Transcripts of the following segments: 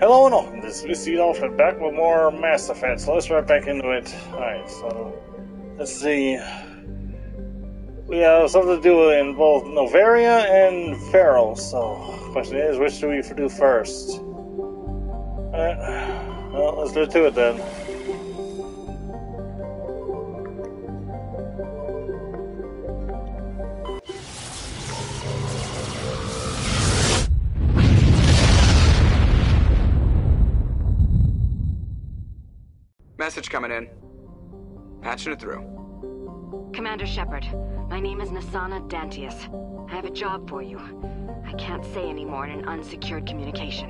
Hello and welcome. This is Lucy Dolphin back with more Mass Effect, so let's right back into it. Alright, so let's see. We have something to do in both Noveria and Feral, so the question is, which do we do first? Alright, well, let's get to it then. Message coming in. Patching it through. Commander Shepard, my name is Nassana Dantius. I have a job for you. I can't say any more in an unsecured communication.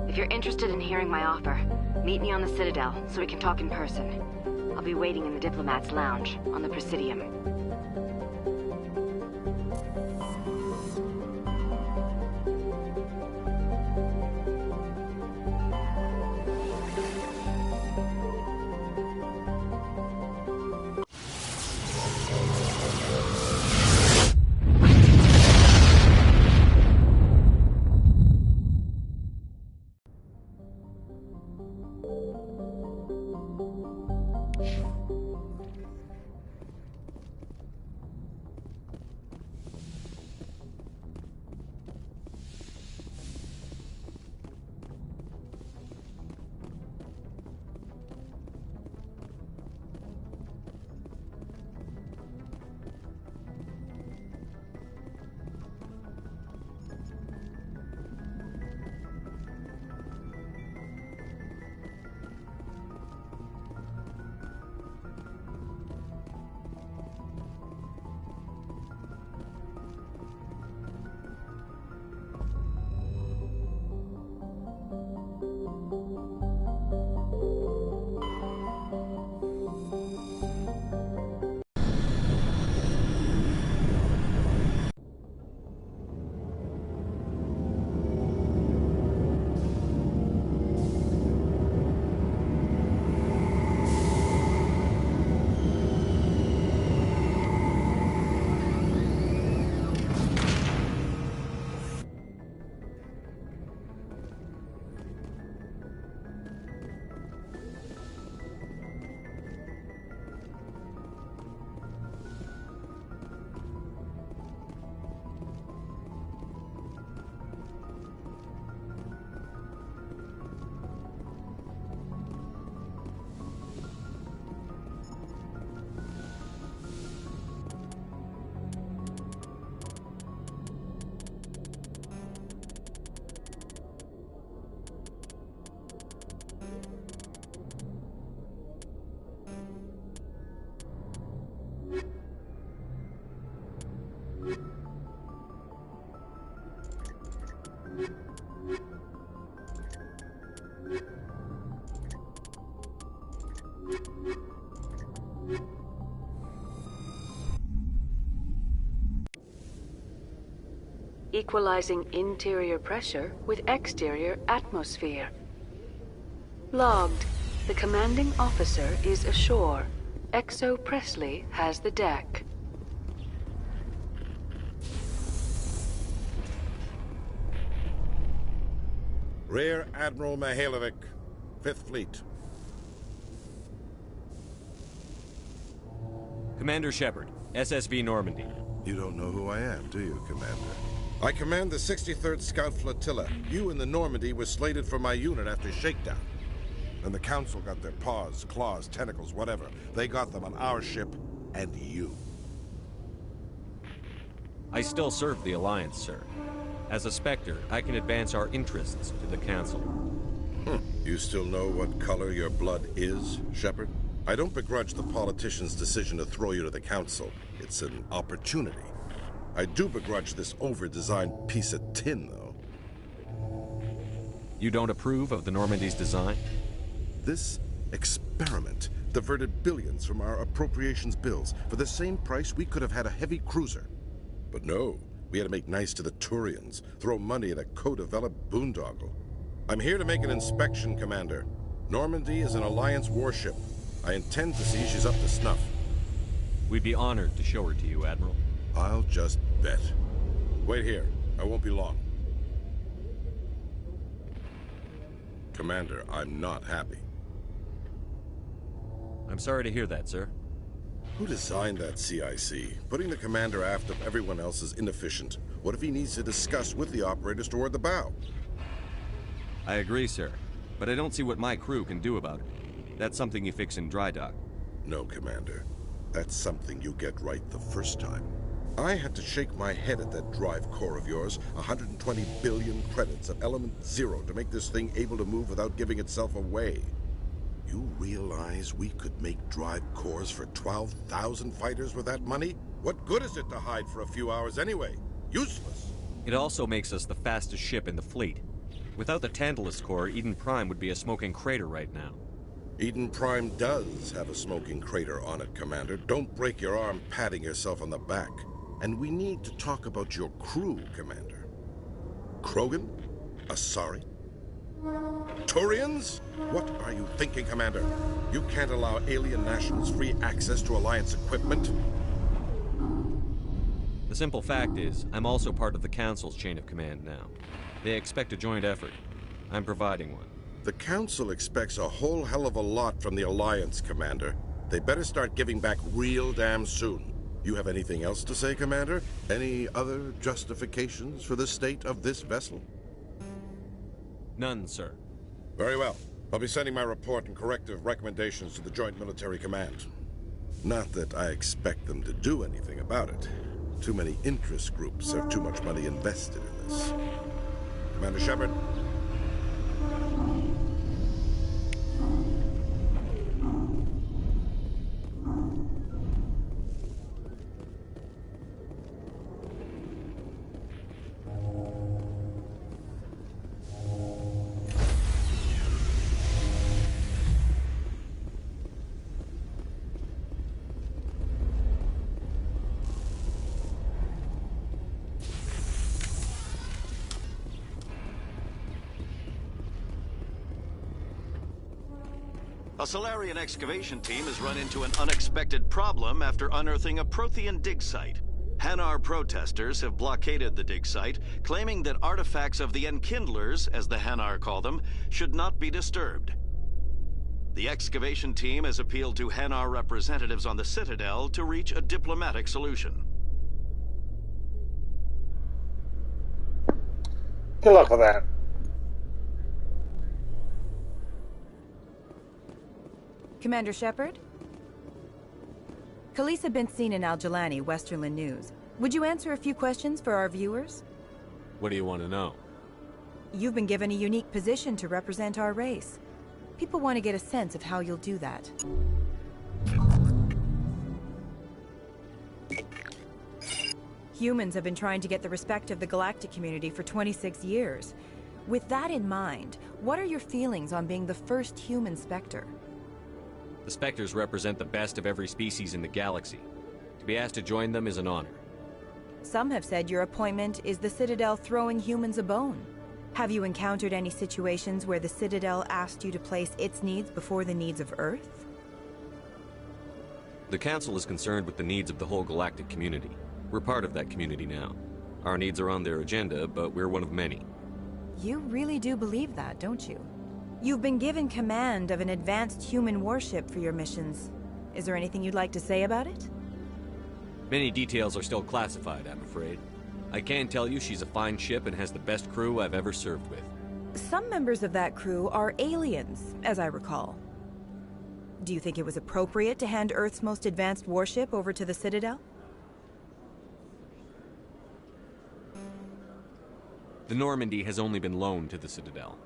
If you're interested in hearing my offer, meet me on the Citadel so we can talk in person. I'll be waiting in the Diplomat's Lounge on the Presidium. Equalizing interior pressure with exterior atmosphere. Logged. The commanding officer is ashore. Exo Presley has the deck. Rear Admiral Mihailovic, 5th Fleet. Commander Shepard, SSV Normandy. You don't know who I am, do you, Commander? I command the 63rd Scout Flotilla. You and the Normandy were slated for my unit after shakedown. And the Council got their paws, claws, tentacles, whatever. They got them on our ship and you. I still serve the Alliance, sir. As a Spectre, I can advance our interests to the Council. You still know what color your blood is, Shepard? I don't begrudge the politician's decision to throw you to the Council. It's an opportunity. I do begrudge this over-designed piece of tin, though. You don't approve of the Normandy's design? This experiment diverted billions from our appropriations bills. For the same price, we could have had a heavy cruiser. But no, we had to make nice to the Turians, throw money at a co-developed boondoggle. I'm here to make an inspection, Commander. Normandy is an Alliance warship. I intend to see she's up to snuff. We'd be honored to show her to you, Admiral. I'll just bet. Wait here. I won't be long. Commander, I'm not happy. I'm sorry to hear that, sir. Who designed that CIC? Putting the commander aft of everyone else is inefficient. What if he needs to discuss with the operators toward the bow? I agree, sir. But I don't see what my crew can do about it. That's something you fix in dry dock. No, Commander. That's something you get right the first time. I had to shake my head at that drive core of yours. 120 billion credits of element 0 to make this thing able to move without giving itself away. You realize we could make drive cores for 12,000 fighters with that money? What good is it to hide for a few hours anyway? Useless. It also makes us the fastest ship in the fleet. Without the Tantalus core, Eden Prime would be a smoking crater right now. Eden Prime does have a smoking crater on it, Commander. Don't break your arm patting yourself on the back. And we need to talk about your crew, Commander. Krogan? Asari? Turians? What are you thinking, Commander? You can't allow alien nationals free access to Alliance equipment. The simple fact is, I'm also part of the Council's chain of command now. They expect a joint effort. I'm providing one. The Council expects a whole hell of a lot from the Alliance, Commander. They better start giving back real damn soon. You have anything else to say, Commander? Any other justifications for the state of this vessel? None, sir. Very well. I'll be sending my report and corrective recommendations to the Joint Military Command. Not that I expect them to do anything about it. Too many interest groups have too much money invested in this. Commander Shepard? A Solarian excavation team has run into an unexpected problem after unearthing a Prothean dig site. Hanar protesters have blockaded the dig site, claiming that artifacts of the Enkindlers, as the Hanar call them, should not be disturbed. The excavation team has appealed to Hanar representatives on the Citadel to reach a diplomatic solution. Good luck with that. Commander Shepard? Khalisah bint Sinan Al-Jalani, Westerland News. Would you answer a few questions for our viewers? What do you want to know? You've been given a unique position to represent our race. People want to get a sense of how you'll do that. Humans have been trying to get the respect of the galactic community for 26 years. With that in mind, what are your feelings on being the first human Spectre? The Spectres represent the best of every species in the galaxy. To be asked to join them is an honor. Some have said your appointment is the Citadel throwing humans a bone. Have you encountered any situations where the Citadel asked you to place its needs before the needs of Earth? The Council is concerned with the needs of the whole galactic community. We're part of that community now. Our needs are on their agenda, but we're one of many. You really do believe that, don't you? You've been given command of an advanced human warship for your missions. Is there anything you'd like to say about it? Many details are still classified, I'm afraid. I can tell you she's a fine ship and has the best crew I've ever served with. Some members of that crew are aliens, as I recall. Do you think it was appropriate to hand Earth's most advanced warship over to the Citadel? The Normandy has only been loaned to the Citadel.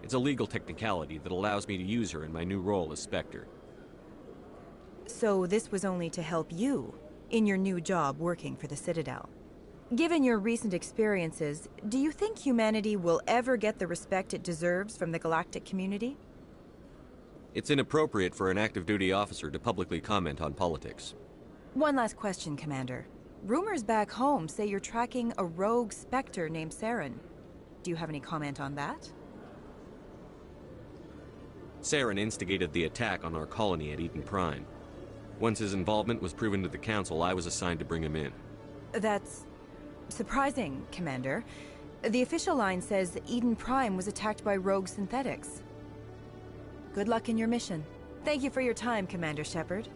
It's a legal technicality that allows me to use her in my new role as Spectre. So this was only to help you in your new job working for the Citadel. Given your recent experiences, do you think humanity will ever get the respect it deserves from the galactic community? It's inappropriate for an active duty officer to publicly comment on politics. One last question, Commander. Rumors back home say you're tracking a rogue Spectre named Saren. Do you have any comment on that? Saren instigated the attack on our colony at Eden Prime. Once his involvement was proven to the Council, I was assigned to bring him in. That's surprising, Commander. The official line says Eden Prime was attacked by rogue synthetics. Good luck in your mission. Thank you for your time, Commander Shepard.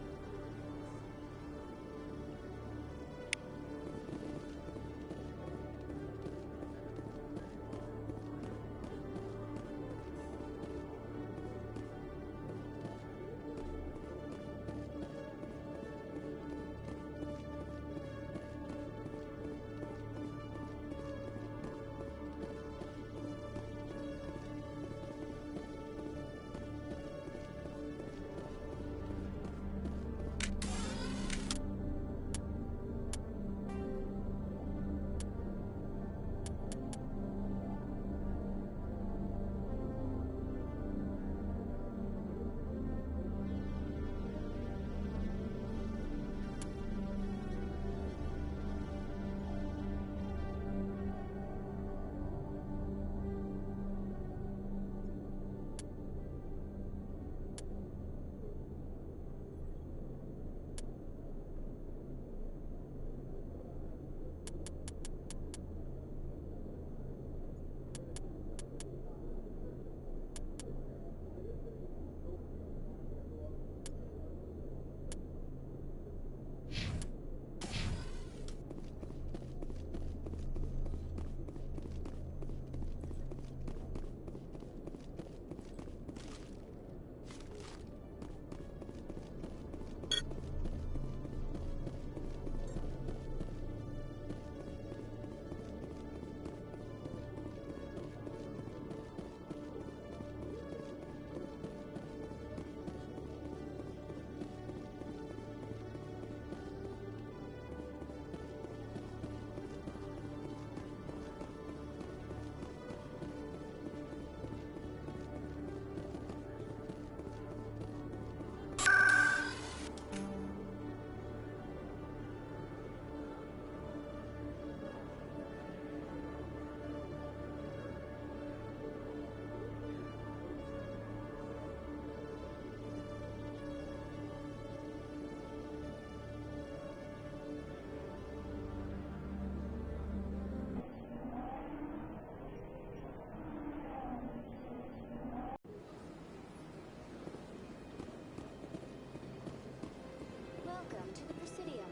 Welcome to the Presidium.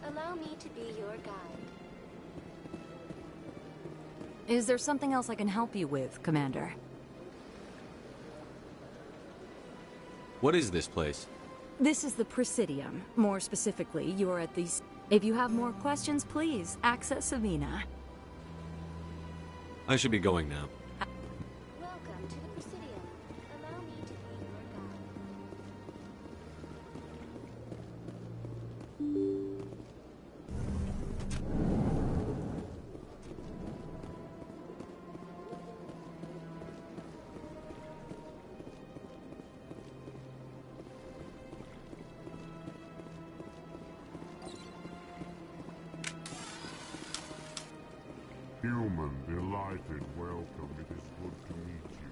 Allow me to be your guide. Is there something else I can help you with, Commander? What is this place? This is the Presidium. More specifically, you're at the... If you have more questions, please access Savina. I should be going now. Welcome to the Presidium. Allow me to be your guide. Human, delighted, welcome. It is good to meet you.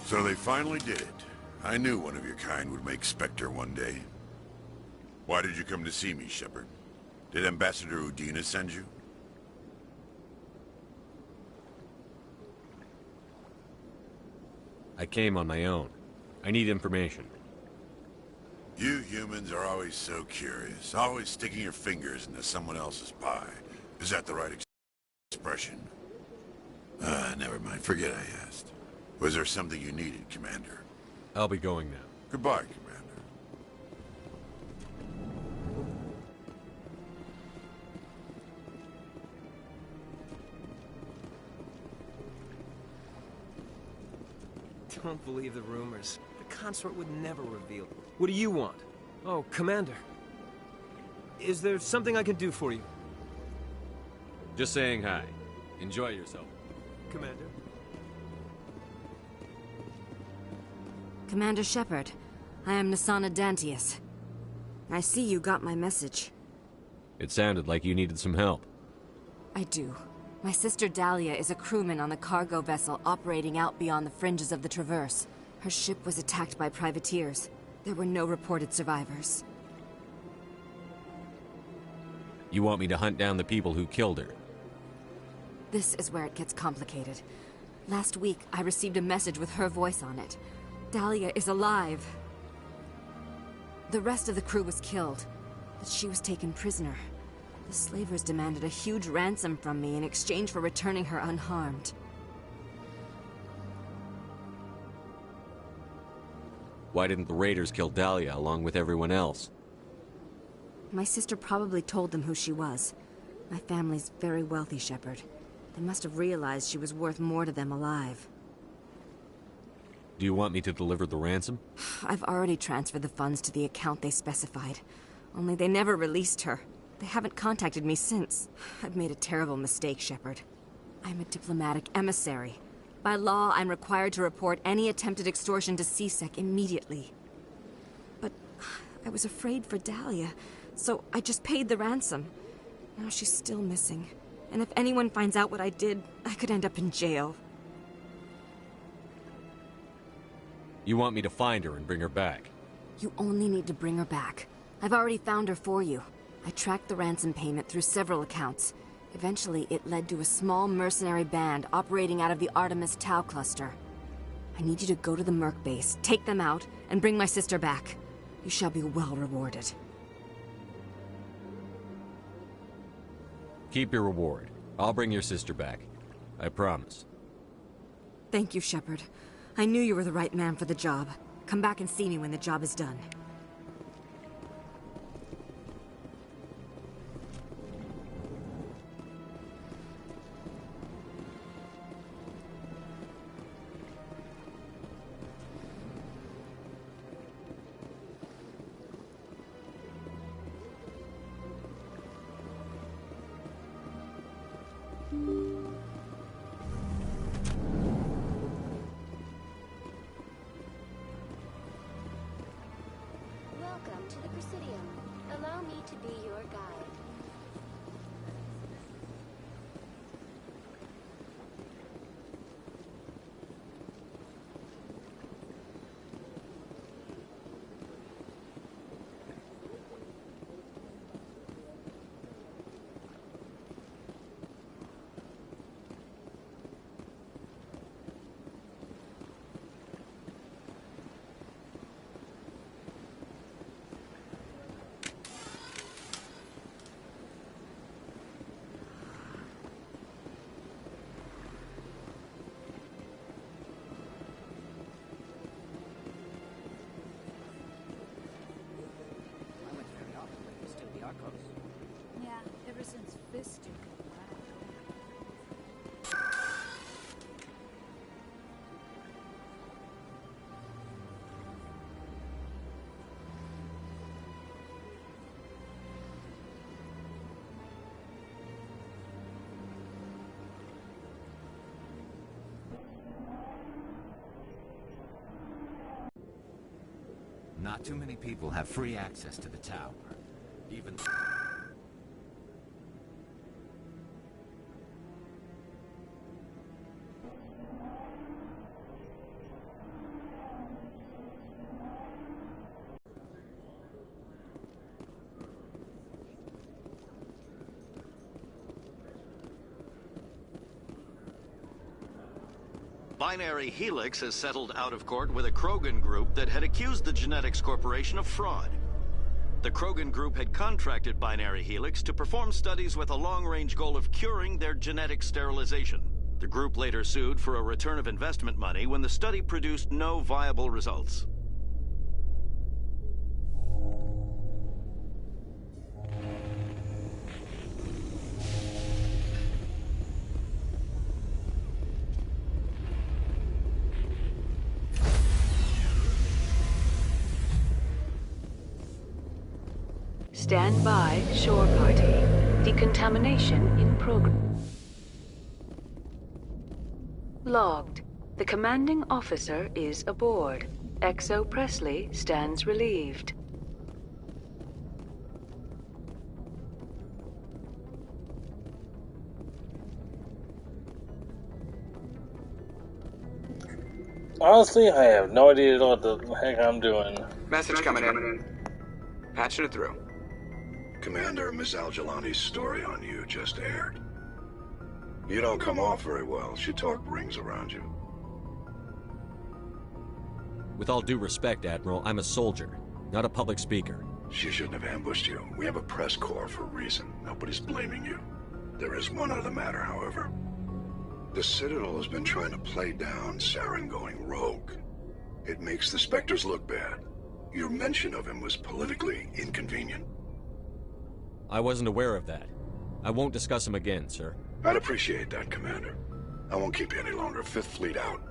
So they finally did it. I knew one of your kind would make Spectre one day. Why did you come to see me, Shepard? Did Ambassador Udina send you? I came on my own. I need information. You humans are always so curious, always sticking your fingers into someone else's pie. Is that the right expression? Never mind. Forget I asked. Was there something you needed, Commander? I'll be going now. Goodbye, Commander. Don't believe the rumors. The consort would never reveal. What do you want? Oh, Commander. Is there something I can do for you? Just saying hi. Enjoy yourself. Commander? Commander Shepard, I am Nassana Dantius. I see you got my message. It sounded like you needed some help. I do. My sister Dahlia is a crewman on the cargo vessel operating out beyond the fringes of the Traverse. Her ship was attacked by privateers. There were no reported survivors. You want me to hunt down the people who killed her? This is where it gets complicated. Last week, I received a message with her voice on it. Dahlia is alive. The rest of the crew was killed, but she was taken prisoner. The slavers demanded a huge ransom from me in exchange for returning her unharmed. Why didn't the raiders kill Dahlia along with everyone else? My sister probably told them who she was. My family's very wealthy, Shepard. They must have realized she was worth more to them alive. Do you want me to deliver the ransom? I've already transferred the funds to the account they specified. Only they never released her. They haven't contacted me since. I've made a terrible mistake, Shepard. I'm a diplomatic emissary. By law, I'm required to report any attempted extortion to C-Sec immediately. But I was afraid for Dahlia, so I just paid the ransom. Now she's still missing. And if anyone finds out what I did, I could end up in jail. You want me to find her and bring her back? You only need to bring her back. I've already found her for you. I tracked the ransom payment through several accounts. Eventually, it led to a small mercenary band operating out of the Artemis Tau cluster. I need you to go to the Merc base, take them out, and bring my sister back. You shall be well rewarded. Keep your reward. I'll bring your sister back. I promise. Thank you, Shepard. I knew you were the right man for the job. Come back and see me when the job is done. Welcome to the Presidium. Allow me to be your guide. Yeah, ever since Fisk took over. Not too many people have free access to the tower. Even... Binary Helix has settled out of court with a Krogan group that had accused the Genetics Corporation of fraud. The Krogan group had contracted Binary Helix to perform studies with a long-range goal of curing their genetic sterilization. The group later sued for a return of investment money when the study produced no viable results. Stand by, shore party. Decontamination in progress. Logged. The commanding officer is aboard. XO Presley stands relieved. Honestly, I have no idea what the heck I'm doing. Message coming in. Patching it through. Commander, Miss Al-Jalani's story on you just aired. You don't come off very well. She talked rings around you. With all due respect, Admiral, I'm a soldier, not a public speaker. She shouldn't have ambushed you. We have a press corps for a reason. Nobody's blaming you. There is one other matter, however. The Citadel has been trying to play down Saren going rogue. It makes the Spectres look bad. Your mention of him was politically inconvenient. I wasn't aware of that. I won't discuss him again, sir. I'd appreciate that, Commander. I won't keep you any longer. Fifth Fleet out.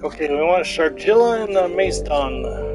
Okay, we want Sharjilla and the Mace Dawn.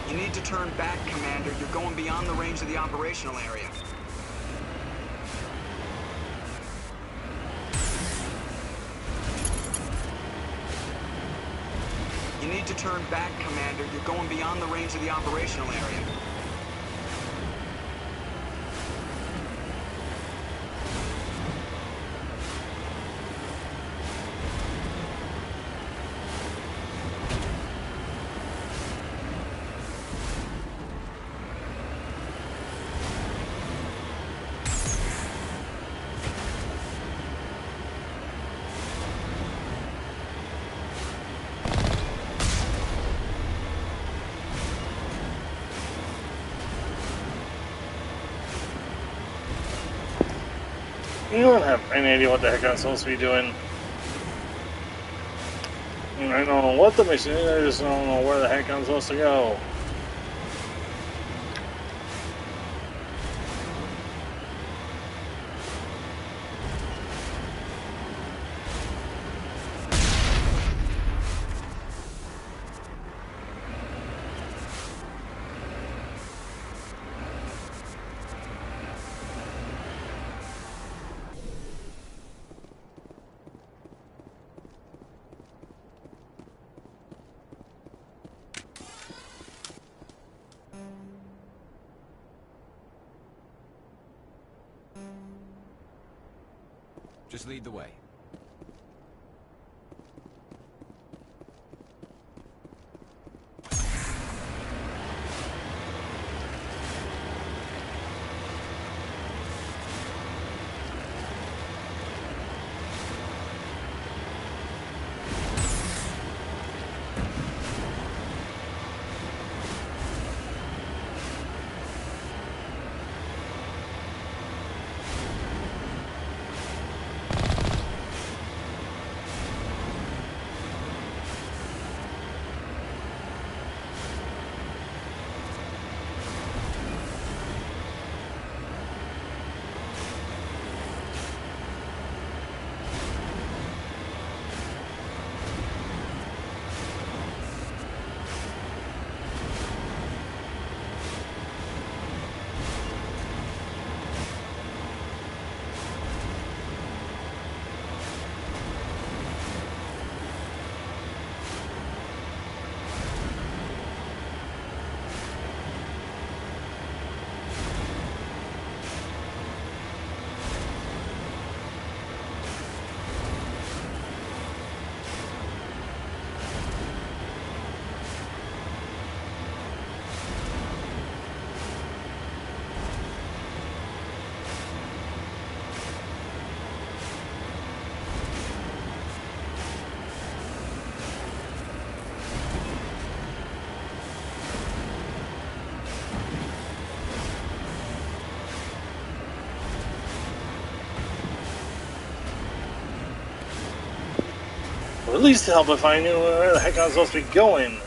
You need to turn back, Commander. You're going beyond the range of the operational area. You need to turn back, Commander. You're going beyond the range of the operational area. You don't have any idea what the heck I'm supposed to be doing. I don't know what the mission is, I just don't know where the heck I'm supposed to go. Just lead the way. Or at least help if I knew where the heck I was supposed to be going.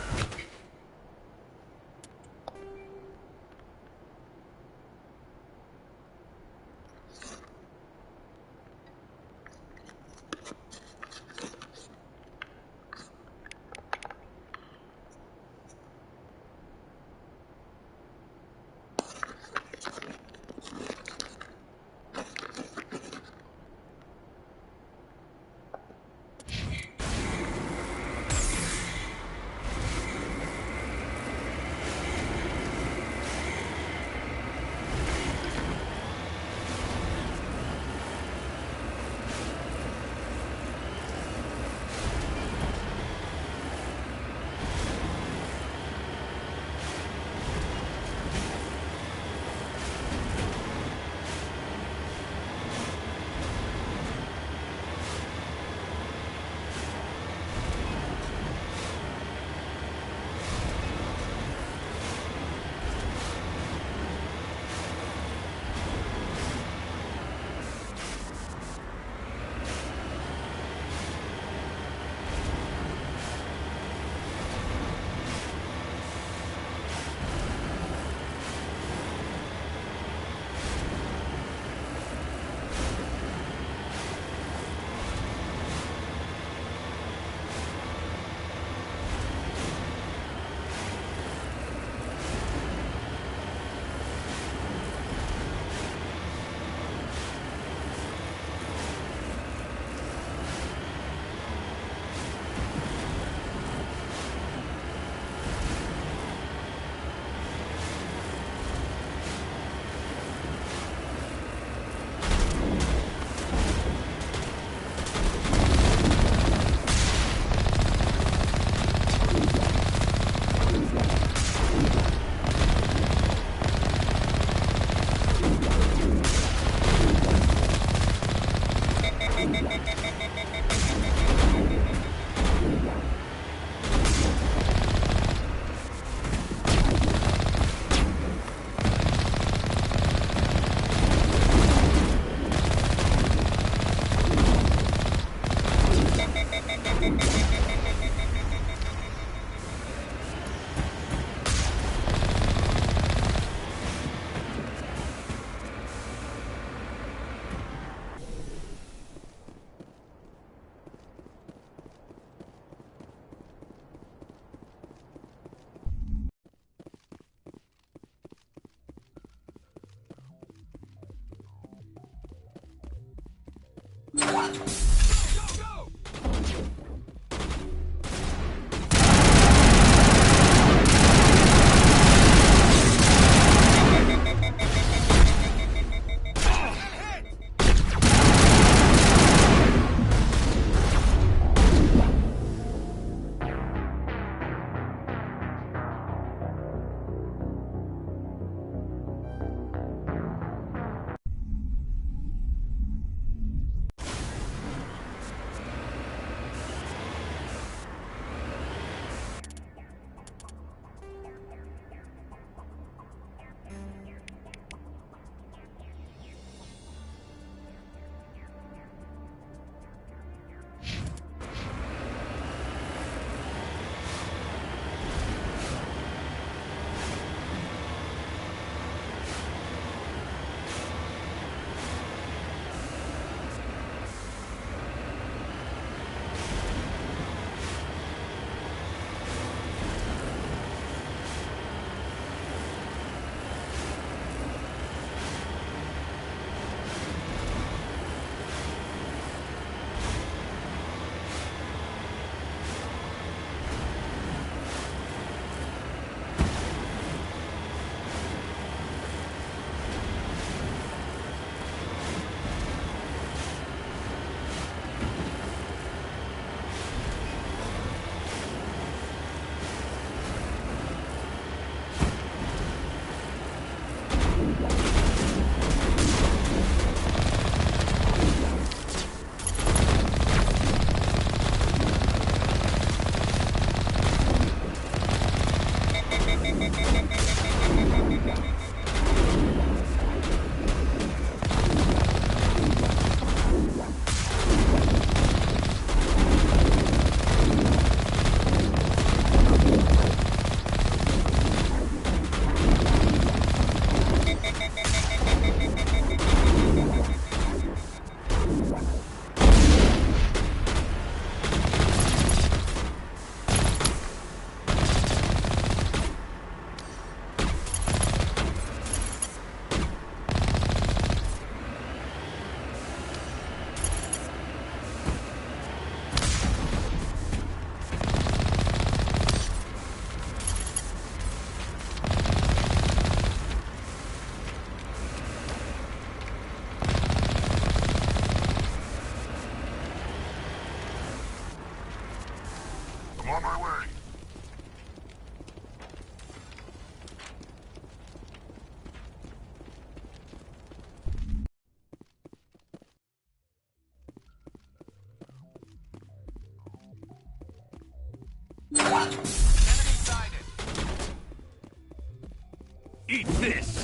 Eat this!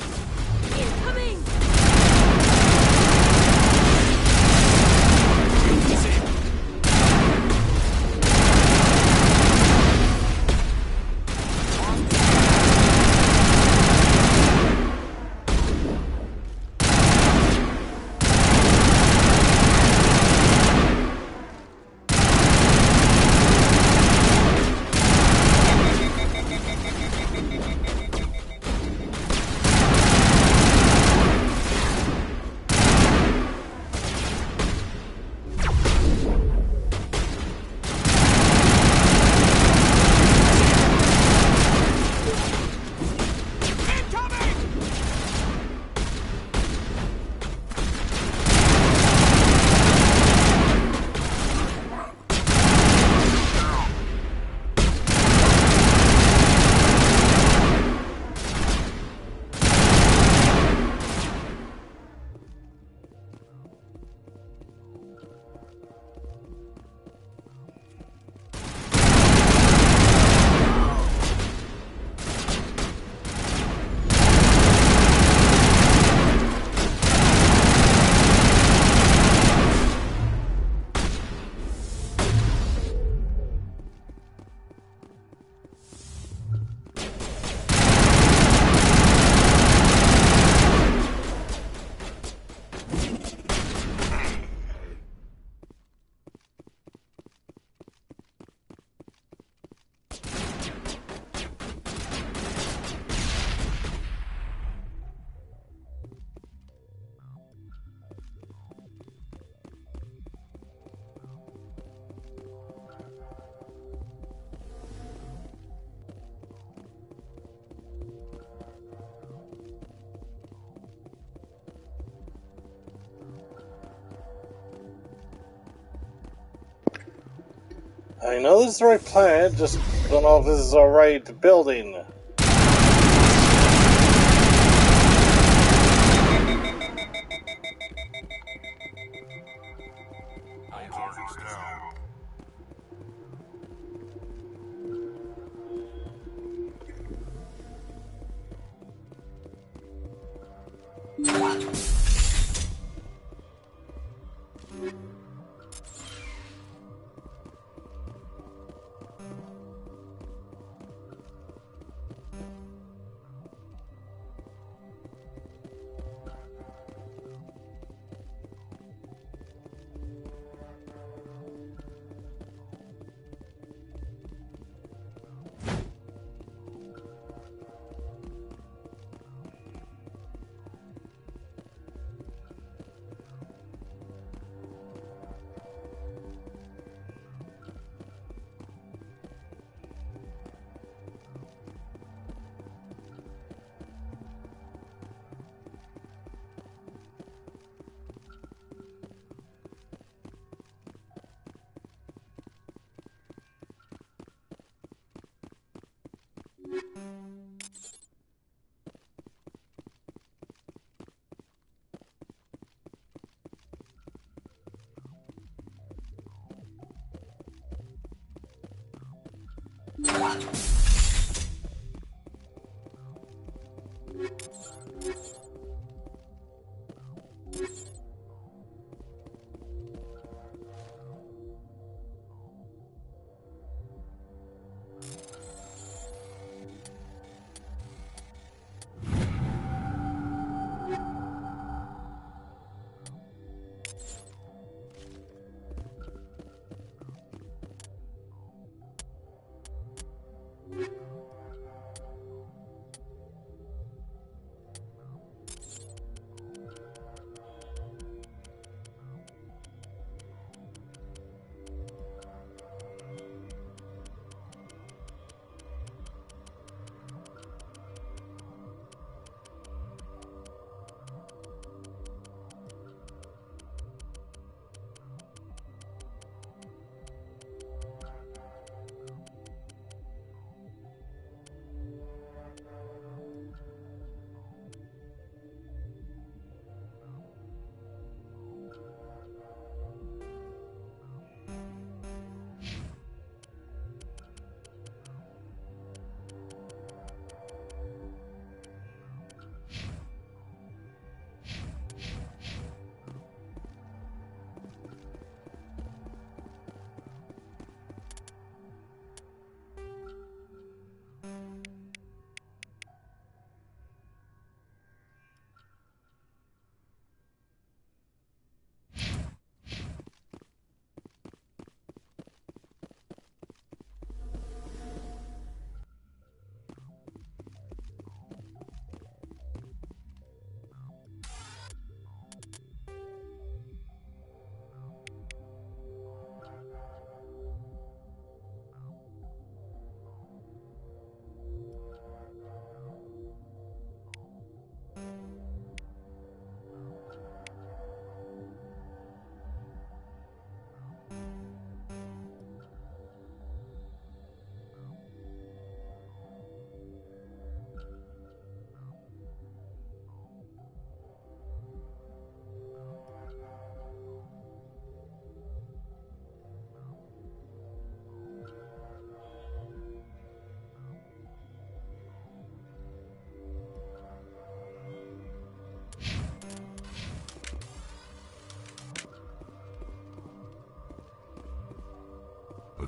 Incoming! I know this is the right planet, just don't know if this is the right building. Target's down.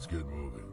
Let's get moving.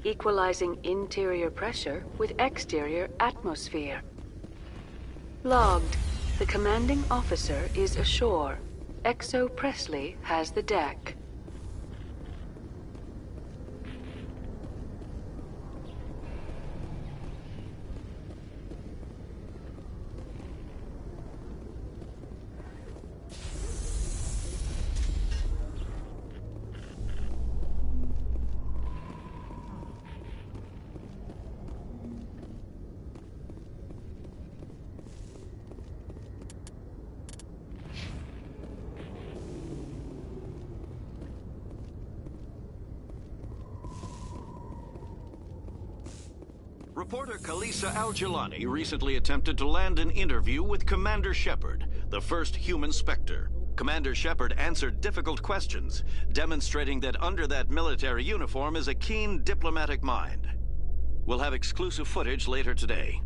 Equalizing interior pressure with exterior atmosphere. Logged. The commanding officer is ashore. XO Presley has the deck. Reporter Kalisa Al-Jilani recently attempted to land an interview with Commander Shepard, the first human Spectre. Commander Shepard answered difficult questions, demonstrating that under that military uniform is a keen diplomatic mind. We'll have exclusive footage later today.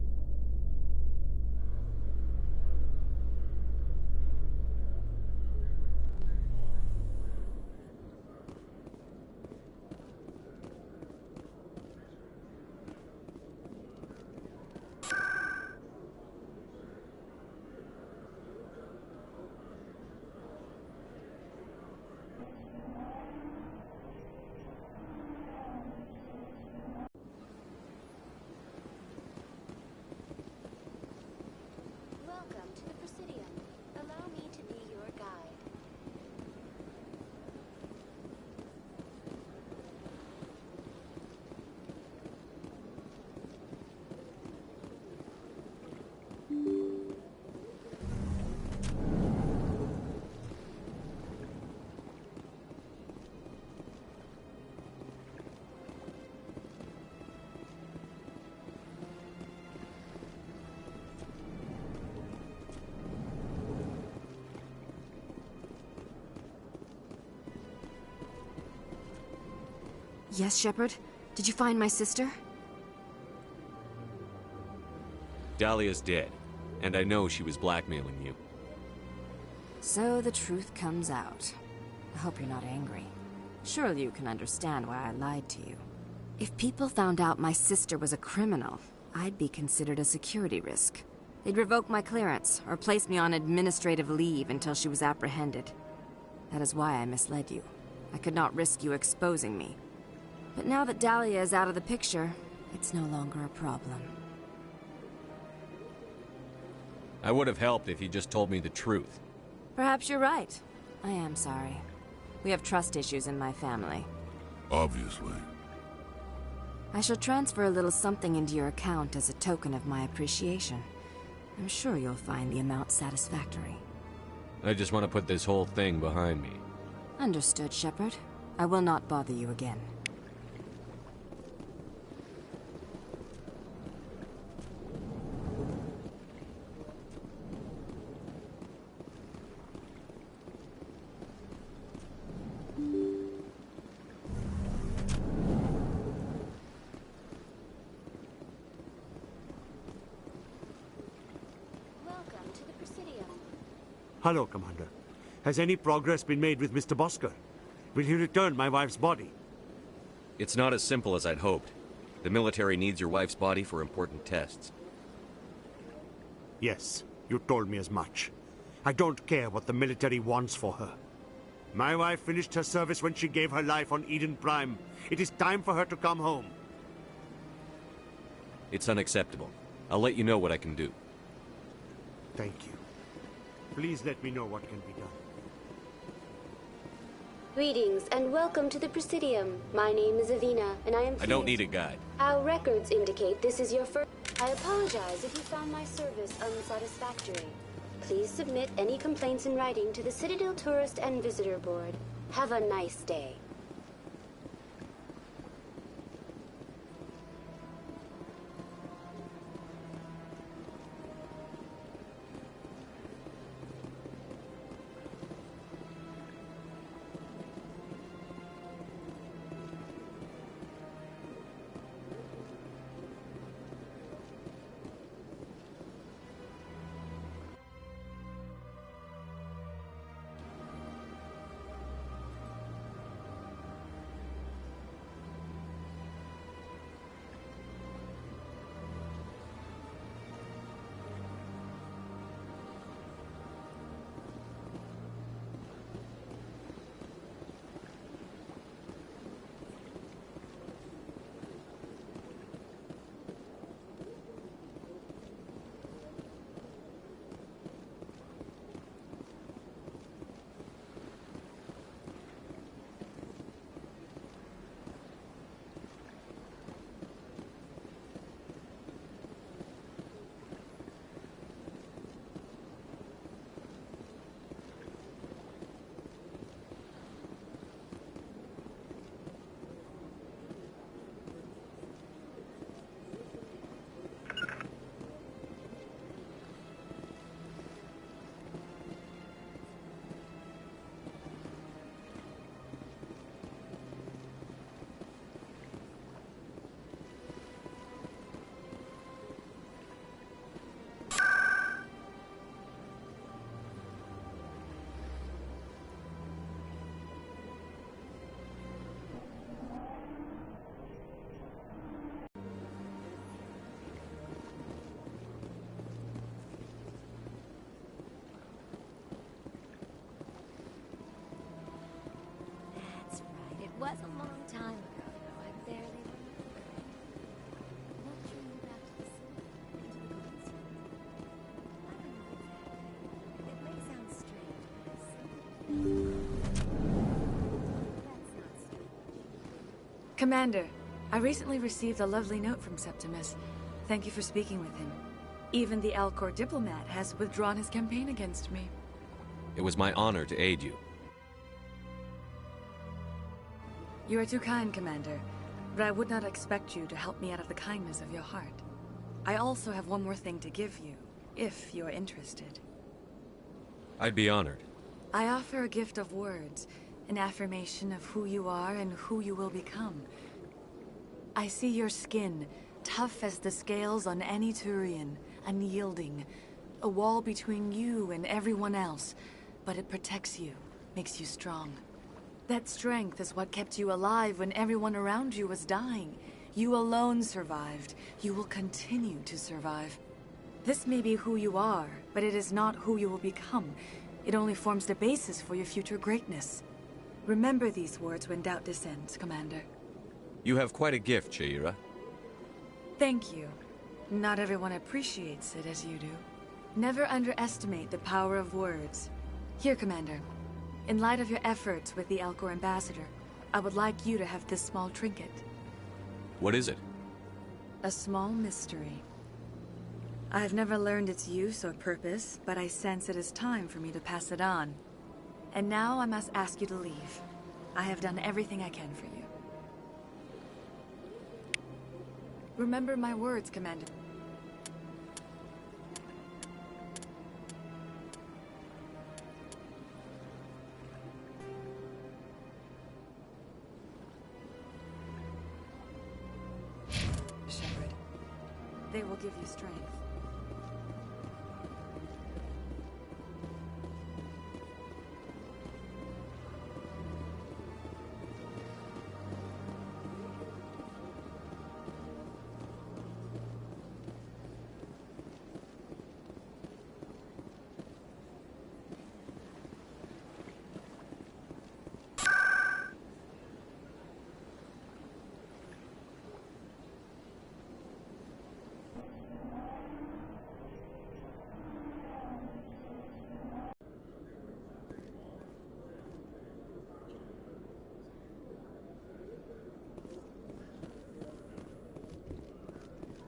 Welcome to the Presidium. Allow me to be your guide. Yes, Shepard? Did you find my sister? Dahlia's dead, and I know she was blackmailing you. So the truth comes out. I hope you're not angry. Surely you can understand why I lied to you. If people found out my sister was a criminal, I'd be considered a security risk. They'd revoke my clearance, or place me on administrative leave until she was apprehended. That is why I misled you. I could not risk you exposing me. But now that Dahlia is out of the picture, it's no longer a problem. I would have helped if you just told me the truth. Perhaps you're right. I am sorry. We have trust issues in my family. Obviously. I shall transfer a little something into your account as a token of my appreciation. I'm sure you'll find the amount satisfactory. I just want to put this whole thing behind me. Understood, Shepard. I will not bother you again. Welcome to the Presidium. Hello, Commander. Has any progress been made with Mr. Bosker? Will he return my wife's body? It's not as simple as I'd hoped. The military needs your wife's body for important tests. Yes, you told me as much. I don't care what the military wants for her. My wife finished her service when she gave her life on Eden Prime. It is time for her to come home. It's unacceptable. I'll let you know what I can do. Thank you. Please let me know what can be done. Greetings and welcome to the Presidium. My name is Avina, and I am I don't need a guide. Our records indicate this is your first... I apologize if you found my service unsatisfactory. Please submit any complaints in writing to the Citadel Tourist and Visitor Board. Have a nice day. was a long time ago, though. I barely remember. What drew you back to the city? Into the Queen's Room? I don't know exactly. It may sound strange, but I That's not strange. Commander, I recently received a lovely note from Septimus. Thank you for speaking with him. Even the Alcor diplomat has withdrawn his campaign against me. It was my honor to aid you. You are too kind, Commander, but I would not expect you to help me out of the kindness of your heart. I also have one more thing to give you, if you are interested. I'd be honored. I offer a gift of words, an affirmation of who you are and who you will become. I see your skin, tough as the scales on any Turian, unyielding, a wall between you and everyone else, but it protects you, makes you strong. That strength is what kept you alive when everyone around you was dying. You alone survived. You will continue to survive. This may be who you are, but it is not who you will become. It only forms the basis for your future greatness. Remember these words when doubt descends, Commander. You have quite a gift, Sha'ira. Thank you. Not everyone appreciates it as you do. Never underestimate the power of words. Here, Commander. In light of your efforts with the Alcor ambassador, I would like you to have this small trinket. What is it? A small mystery. I have never learned its use or purpose, but I sense it is time for me to pass it on. And now I must ask you to leave. I have done everything I can for you. Remember my words, Commander. Shepard, they will give you strength.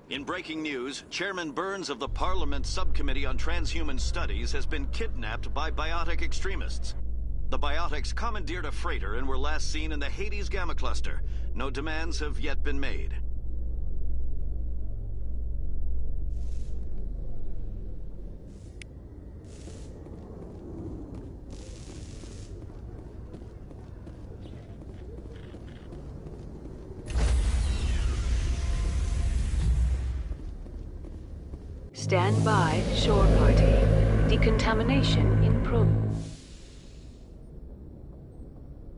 In breaking news, Chairman Burns of the Parliament Subcommittee on Transhuman Studies has been kidnapped by biotic extremists. The biotics commandeered a freighter and were last seen in the Hades Gamma Cluster. No demands have yet been made. Stand by, shore party. Decontamination in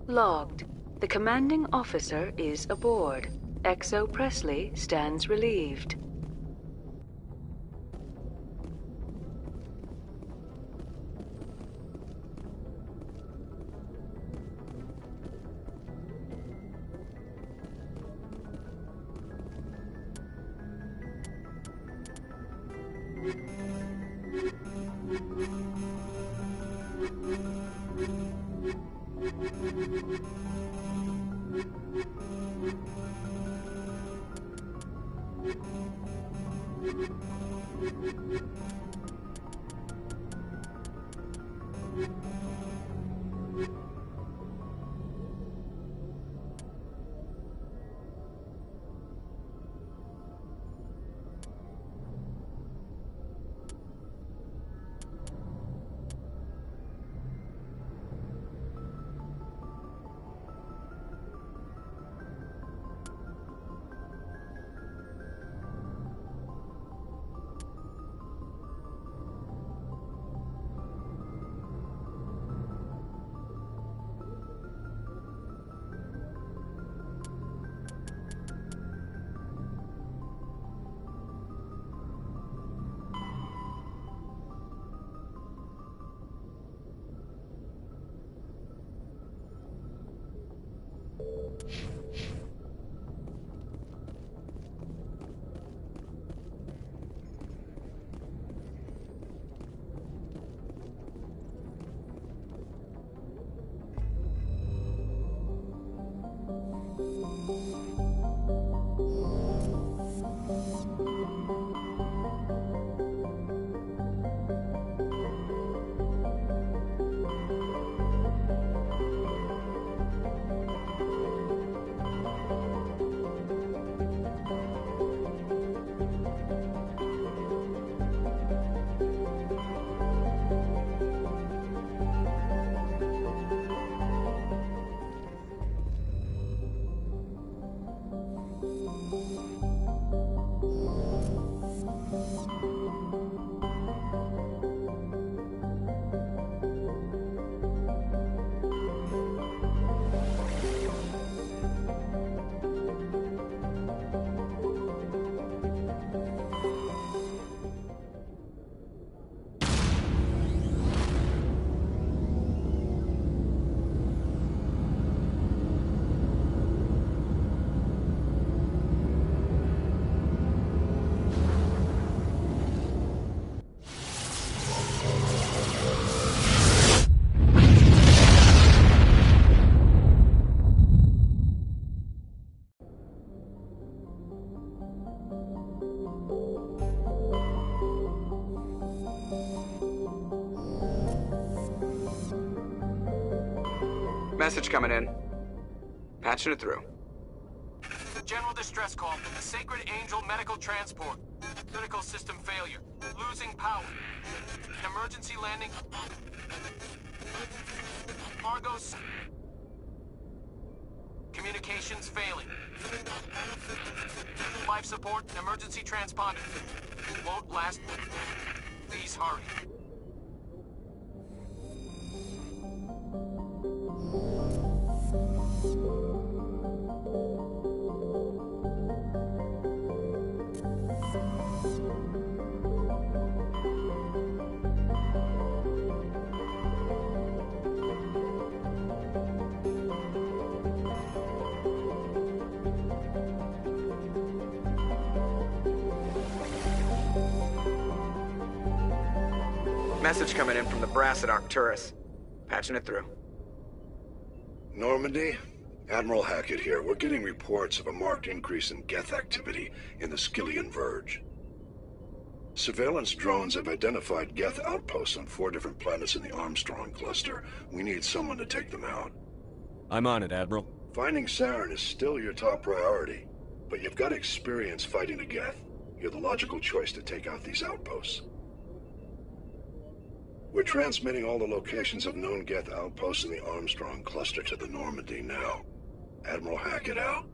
Logged. The commanding officer is aboard. XO Presley stands relieved. Message coming in. Patching it through. General distress call from the Sacred Angel Medical Transport. Critical system failure. Losing power. Emergency landing. Argos. Communications failing. Life support and emergency transponder. Won't last. Please hurry. Message coming in from the brass at Arcturus. Patching it through. Normandy? Admiral Hackett here. We're getting reports of a marked increase in Geth activity in the Skyllian Verge. Surveillance drones have identified Geth outposts on 4 different planets in the Armstrong cluster. We need someone to take them out. I'm on it, Admiral. Finding Saren is still your top priority, but you've got experience fighting the Geth. You're the logical choice to take out these outposts. We're transmitting all the locations of known Geth outposts in the Armstrong cluster to the Normandy now. Admiral Hackett out.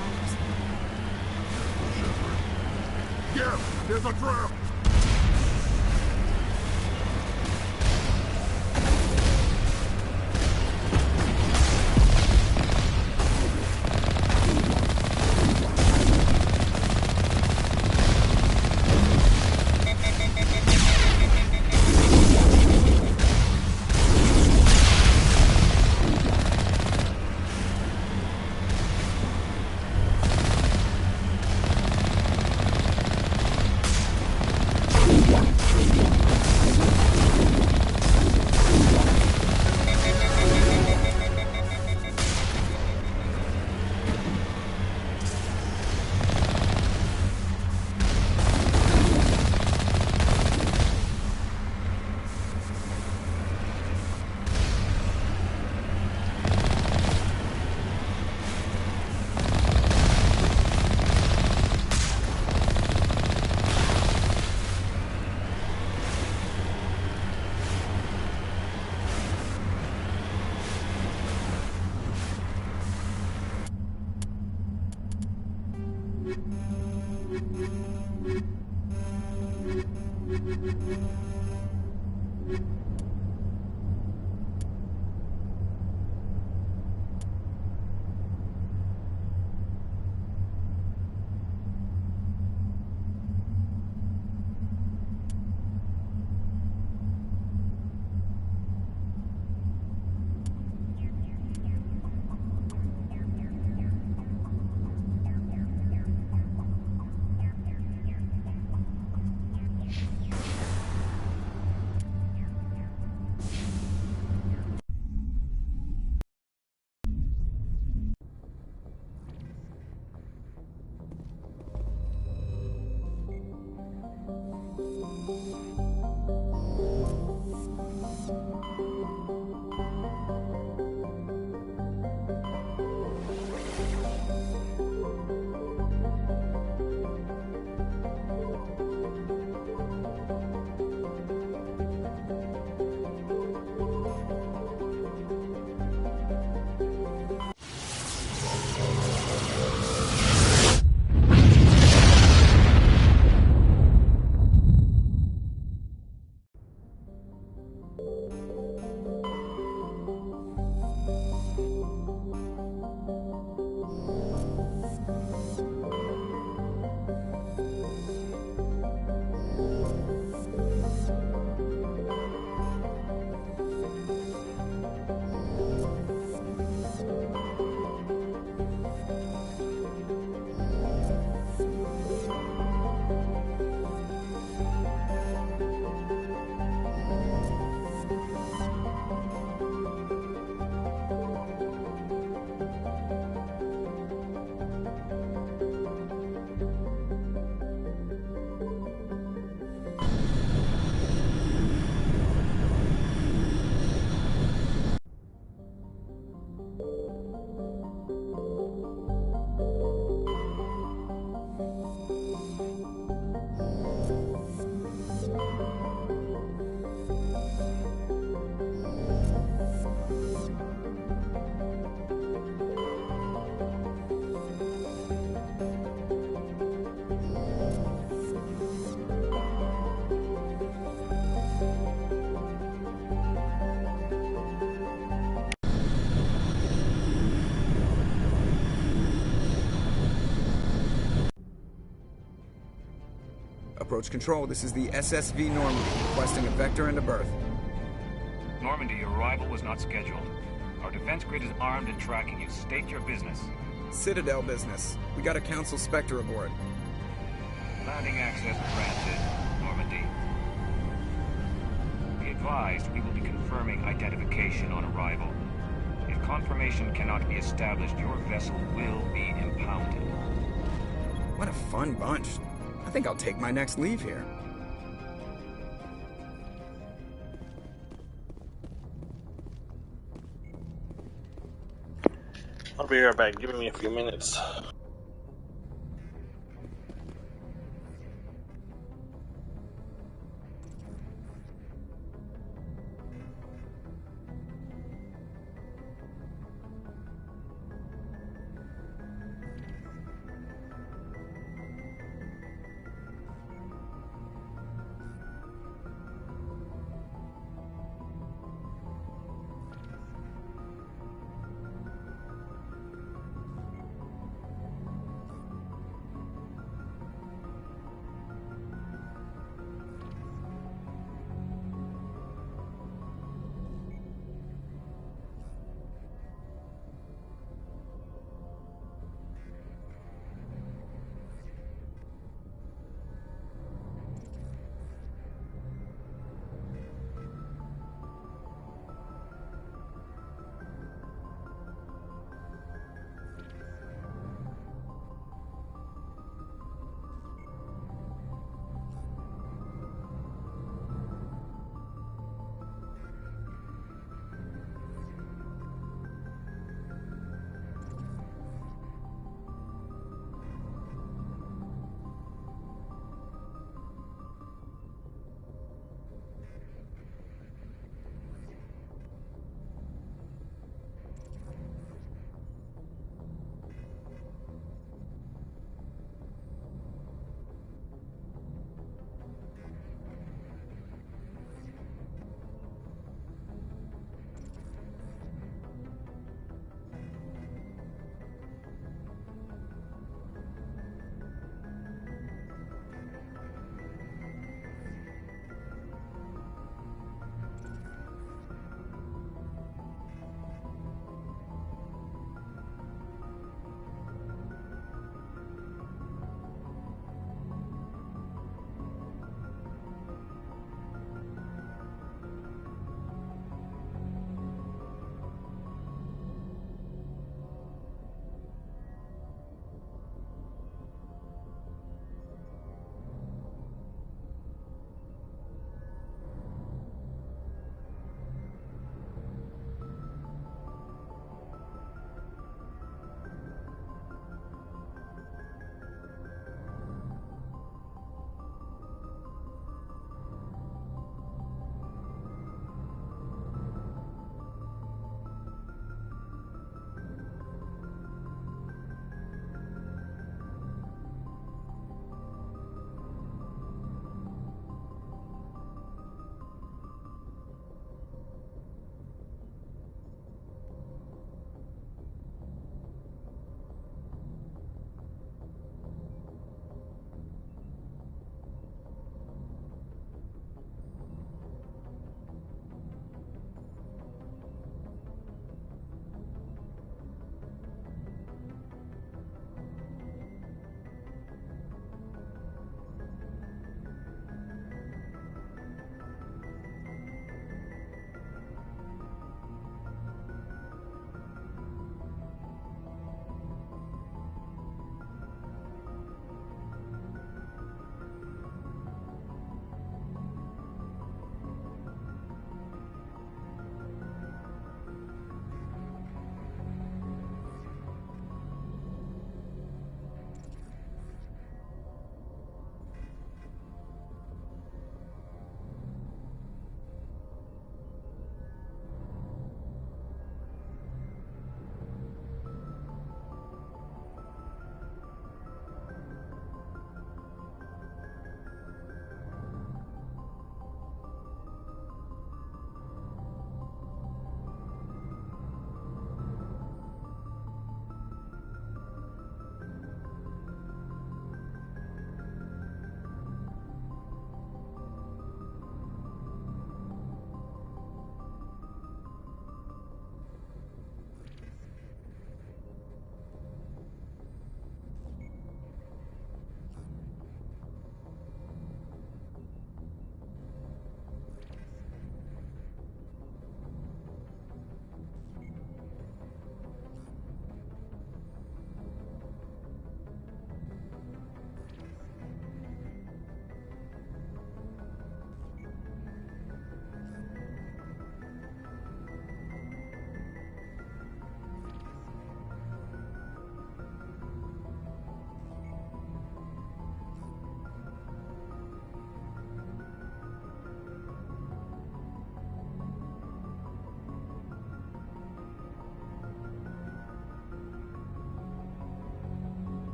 survivors. Yes, there's a trap! Approach control, this is the SSV Normandy, requesting a vector and a berth. Normandy, your arrival was not scheduled. Our defense grid is armed and tracking you. State your business. Citadel business. We got a Council Spectre aboard. Landing access granted, Normandy. Be advised, we will be confirming identification on arrival. If confirmation cannot be established, your vessel will be impounded. What a fun bunch. I think I'll take my next leave here. I'll be right back. Give me a few minutes.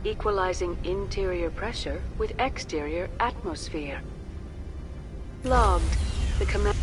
Equalizing interior pressure with exterior atmosphere. Logged. The command...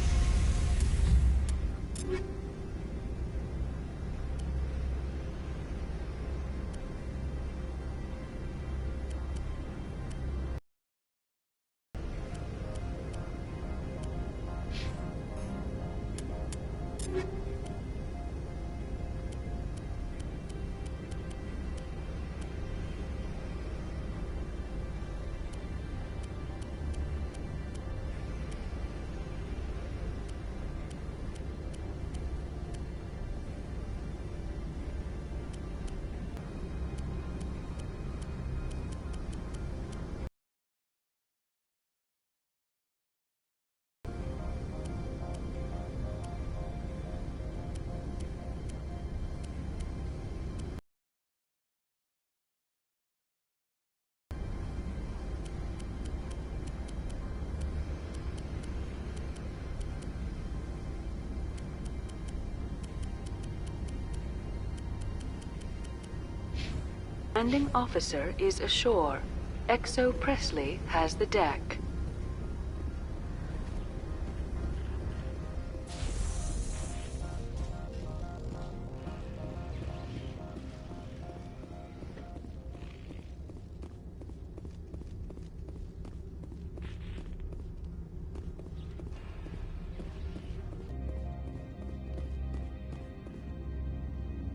Commanding officer is ashore. Exo Presley has the deck.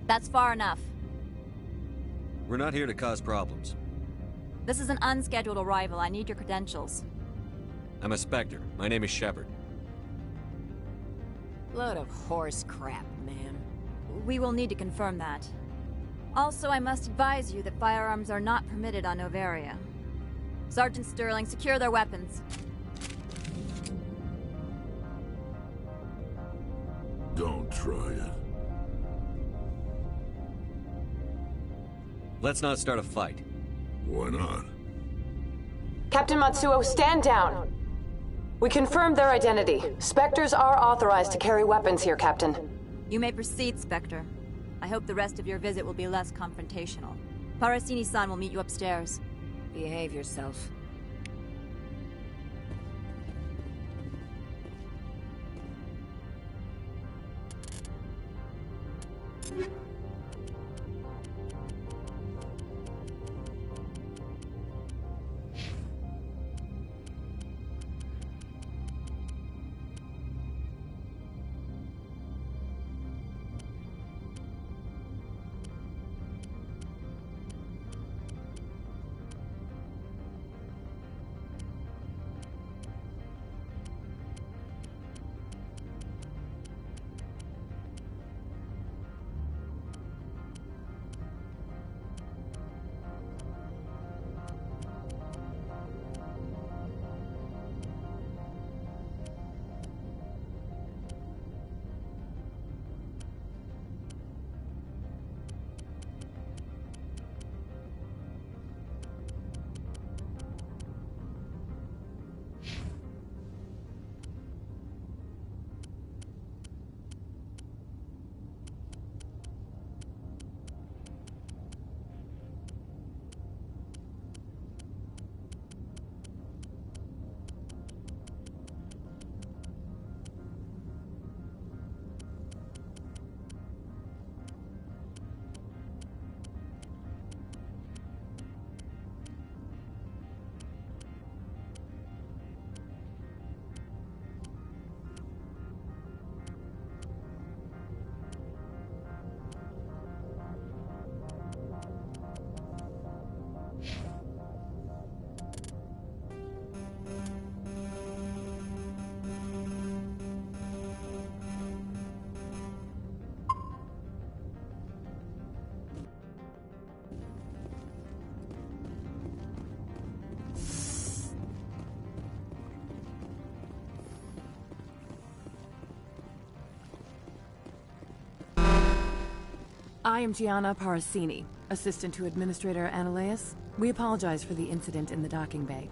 That's far enough. We're not here to cause problems. This is an unscheduled arrival. I need your credentials. I'm a Spectre. My name is Shepard. Load of horse crap, man. We will need to confirm that. Also, I must advise you that firearms are not permitted on Noveria. Sergeant Sterling, secure their weapons. Don't try it. Let's not start a fight. Why not? Captain Matsuo, stand down! We confirmed their identity. Spectres are authorized to carry weapons here, Captain. You may proceed, Spectre. I hope the rest of your visit will be less confrontational. Parasini-san will meet you upstairs. Behave yourself. I am Gianna Parasini, assistant to Administrator Ananias. We apologize for the incident in the docking bay.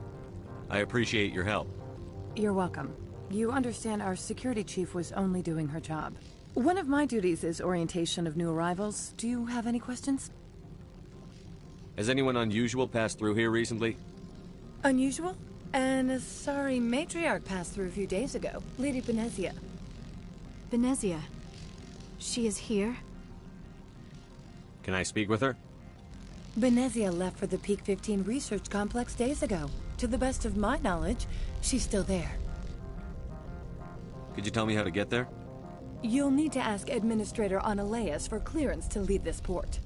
I appreciate your help. You're welcome. You understand our security chief was only doing her job. One of my duties is orientation of new arrivals. Do you have any questions? Has anyone unusual passed through here recently? Unusual? An Asari matriarch passed through a few days ago. Lady Benezia. Benezia? She is here? Can I speak with her? Benezia left for the Peak 15 research complex days ago. To the best of my knowledge, she's still there. Could you tell me how to get there? You'll need to ask Administrator Ananias for clearance to leave this port.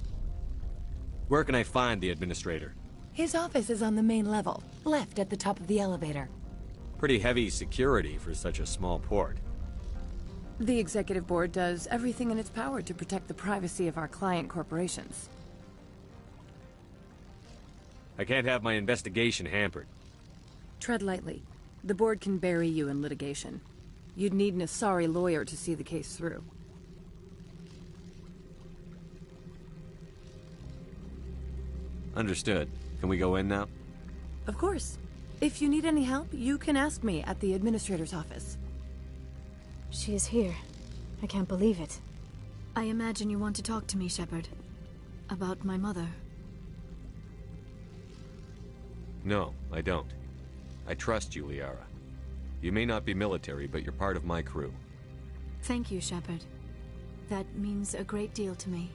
Where can I find the Administrator? His office is on the main level, left at the top of the elevator. Pretty heavy security for such a small port. The Executive Board does everything in its power to protect the privacy of our client corporations. I can't have my investigation hampered. Tread lightly. The Board can bury you in litigation. You'd need an Asari lawyer to see the case through. Understood. Can we go in now? Of course. If you need any help, you can ask me at the Administrator's office. She is here. I can't believe it. I imagine you want to talk to me, Shepard. About my mother. No, I don't. I trust you, Liara. You may not be military, but you're part of my crew. Thank you, Shepard. That means a great deal to me.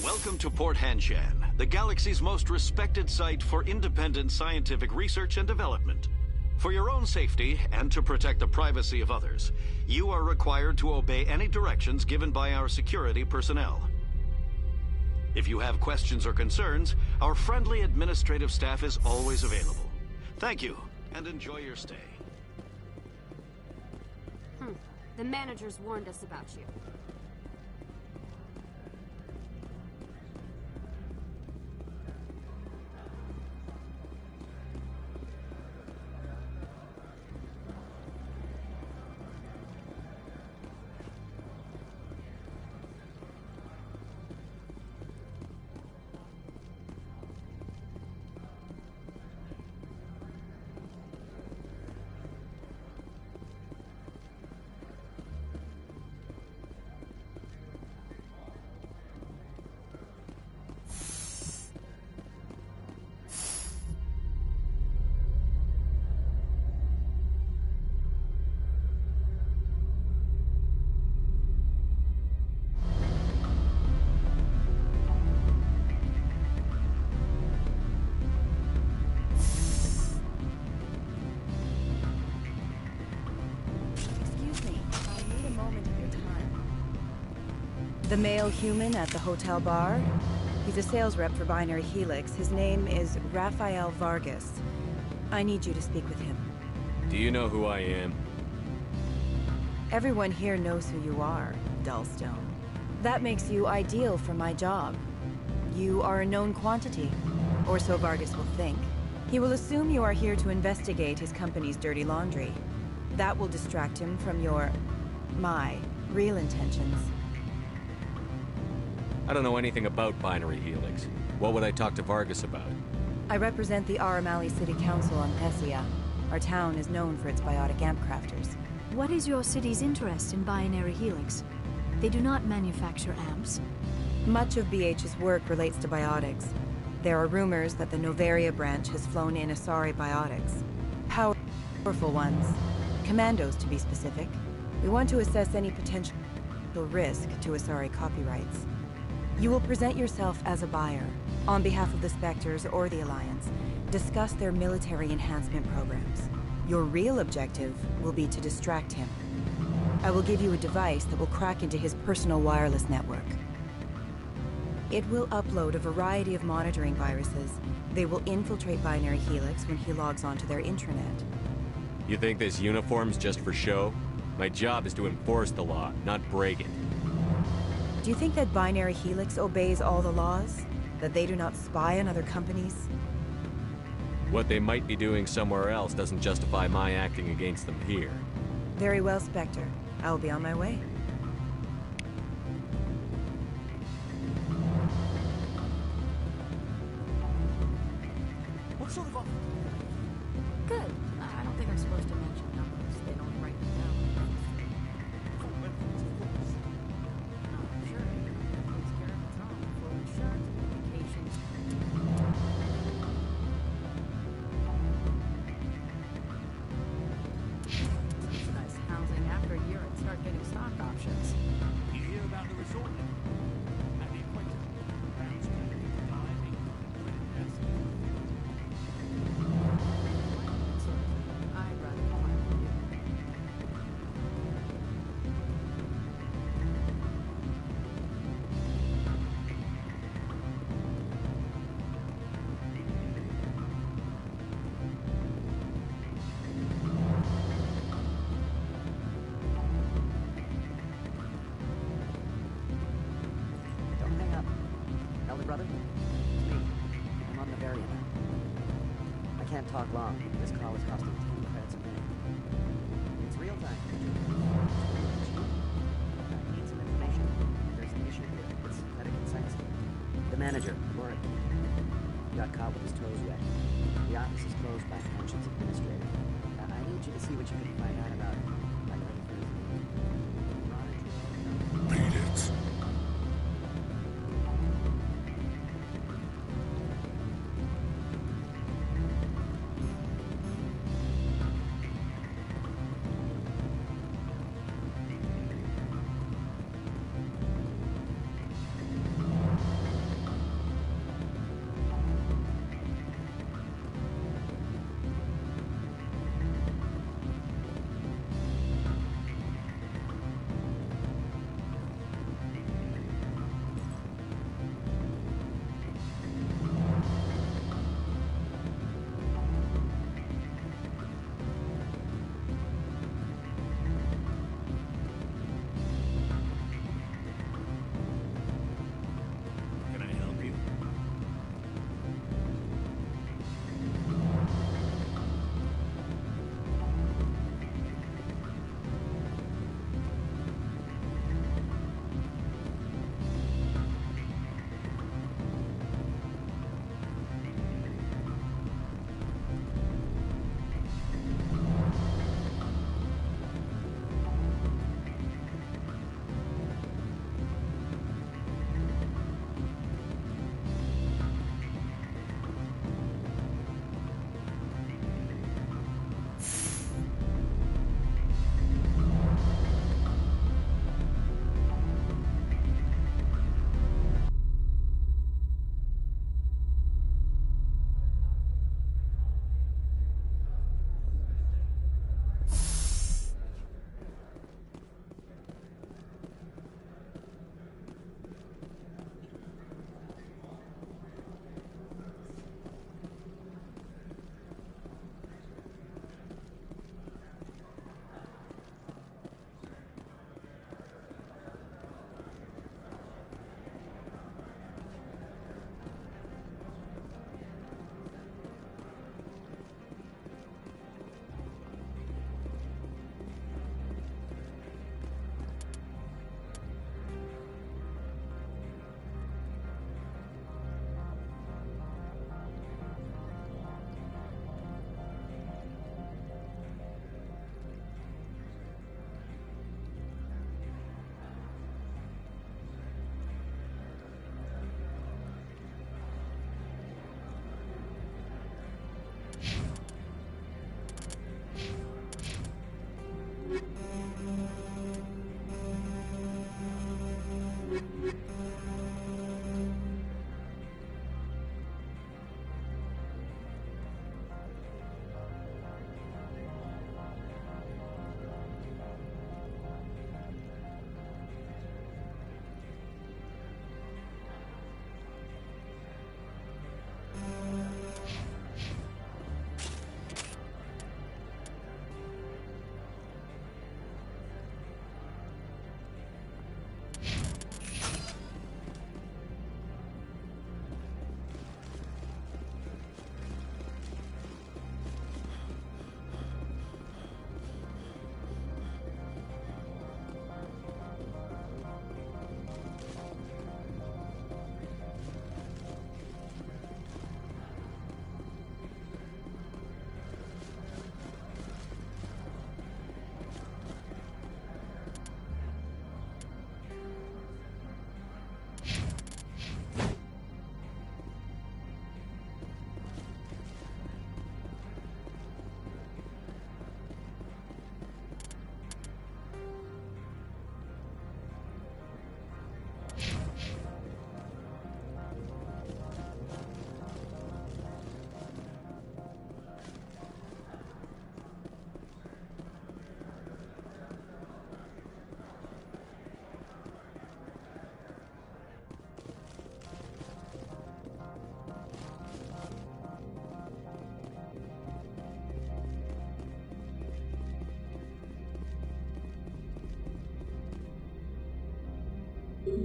Welcome to Port Hanshan, the galaxy's most respected site for independent scientific research and development. For your own safety, and to protect the privacy of others, you are required to obey any directions given by our security personnel. If you have questions or concerns, our friendly administrative staff is always available. Thank you, and enjoy your stay. The managers warned us about you. The male human at the hotel bar? He's a sales rep for Binary Helix. His name is Rafael Vargas. I need you to speak with him. Do you know who I am? Everyone here knows who you are, Dullstone. That makes you ideal for my job. You are a known quantity, or so Vargas will think. He will assume you are here to investigate his company's dirty laundry. That will distract him from my real intentions. I don't know anything about Binary Helix. What would I talk to Vargas about? I represent the Aramali City Council on Thessia. Our town is known for its biotic amp crafters. What is your city's interest in Binary Helix? They do not manufacture amps. Much of BH's work relates to biotics. There are rumors that the Noveria branch has flown in Asari biotics. Powerful ones. Commandos, to be specific. We want to assess any potential risk to Asari copyrights. You will present yourself as a buyer, on behalf of the Spectres or the Alliance. Discuss their military enhancement programs. Your real objective will be to distract him. I will give you a device that will crack into his personal wireless network. It will upload a variety of monitoring viruses. They will infiltrate Binary Helix when he logs onto their intranet. You think this uniform's just for show? My job is to enforce the law, not break it. Do you think that Binary Helix obeys all the laws? That they do not spy on other companies? What they might be doing somewhere else doesn't justify my acting against them here. Very well, Spectre. I will be on my way. What sort of offer? Good. I don't think I'm supposed to mention numbers. They don't write them down. Full benefits, of course. No, sure. It takes care of its own. Full insurance, vacations. Subsidized housing after a year and start getting stock options. You hear about the resort now? Have you acquainted? Grounds diving, credit nursing. I'd rather climb with you. Don't hang up. Elder brother? It's me. I'm on Noveria now. I can't talk long. This call is costing 10 credits a minute. It's real time. I need some information. There's an issue here. It's synthetic insights. The manager, Laura, got caught with his toes wet. The office is closed by pensions administrator. I need you to see what you can find out about it. Are you ready for his name? Beat it.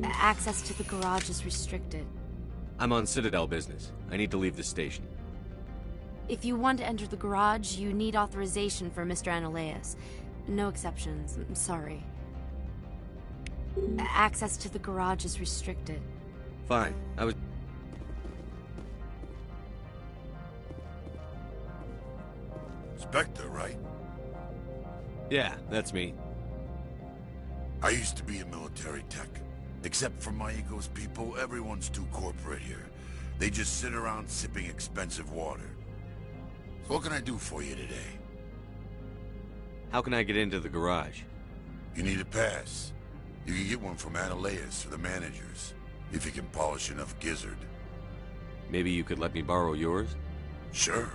Access to the garage is restricted. I'm on Citadel business. I need to leave the station. If you want to enter the garage, you need authorization for Mr. Analeas. No exceptions. I'm sorry. Access to the garage is restricted. Fine. I was... Spectre, right? Yeah, that's me. I used to be a military tech. Except for my ego's people, everyone's too corporate here. They just sit around sipping expensive water. So what can I do for you today? How can I get into the garage? You need a pass. You can get one from Analeas or the managers, if you can polish enough gizzard. Maybe you could let me borrow yours? Sure.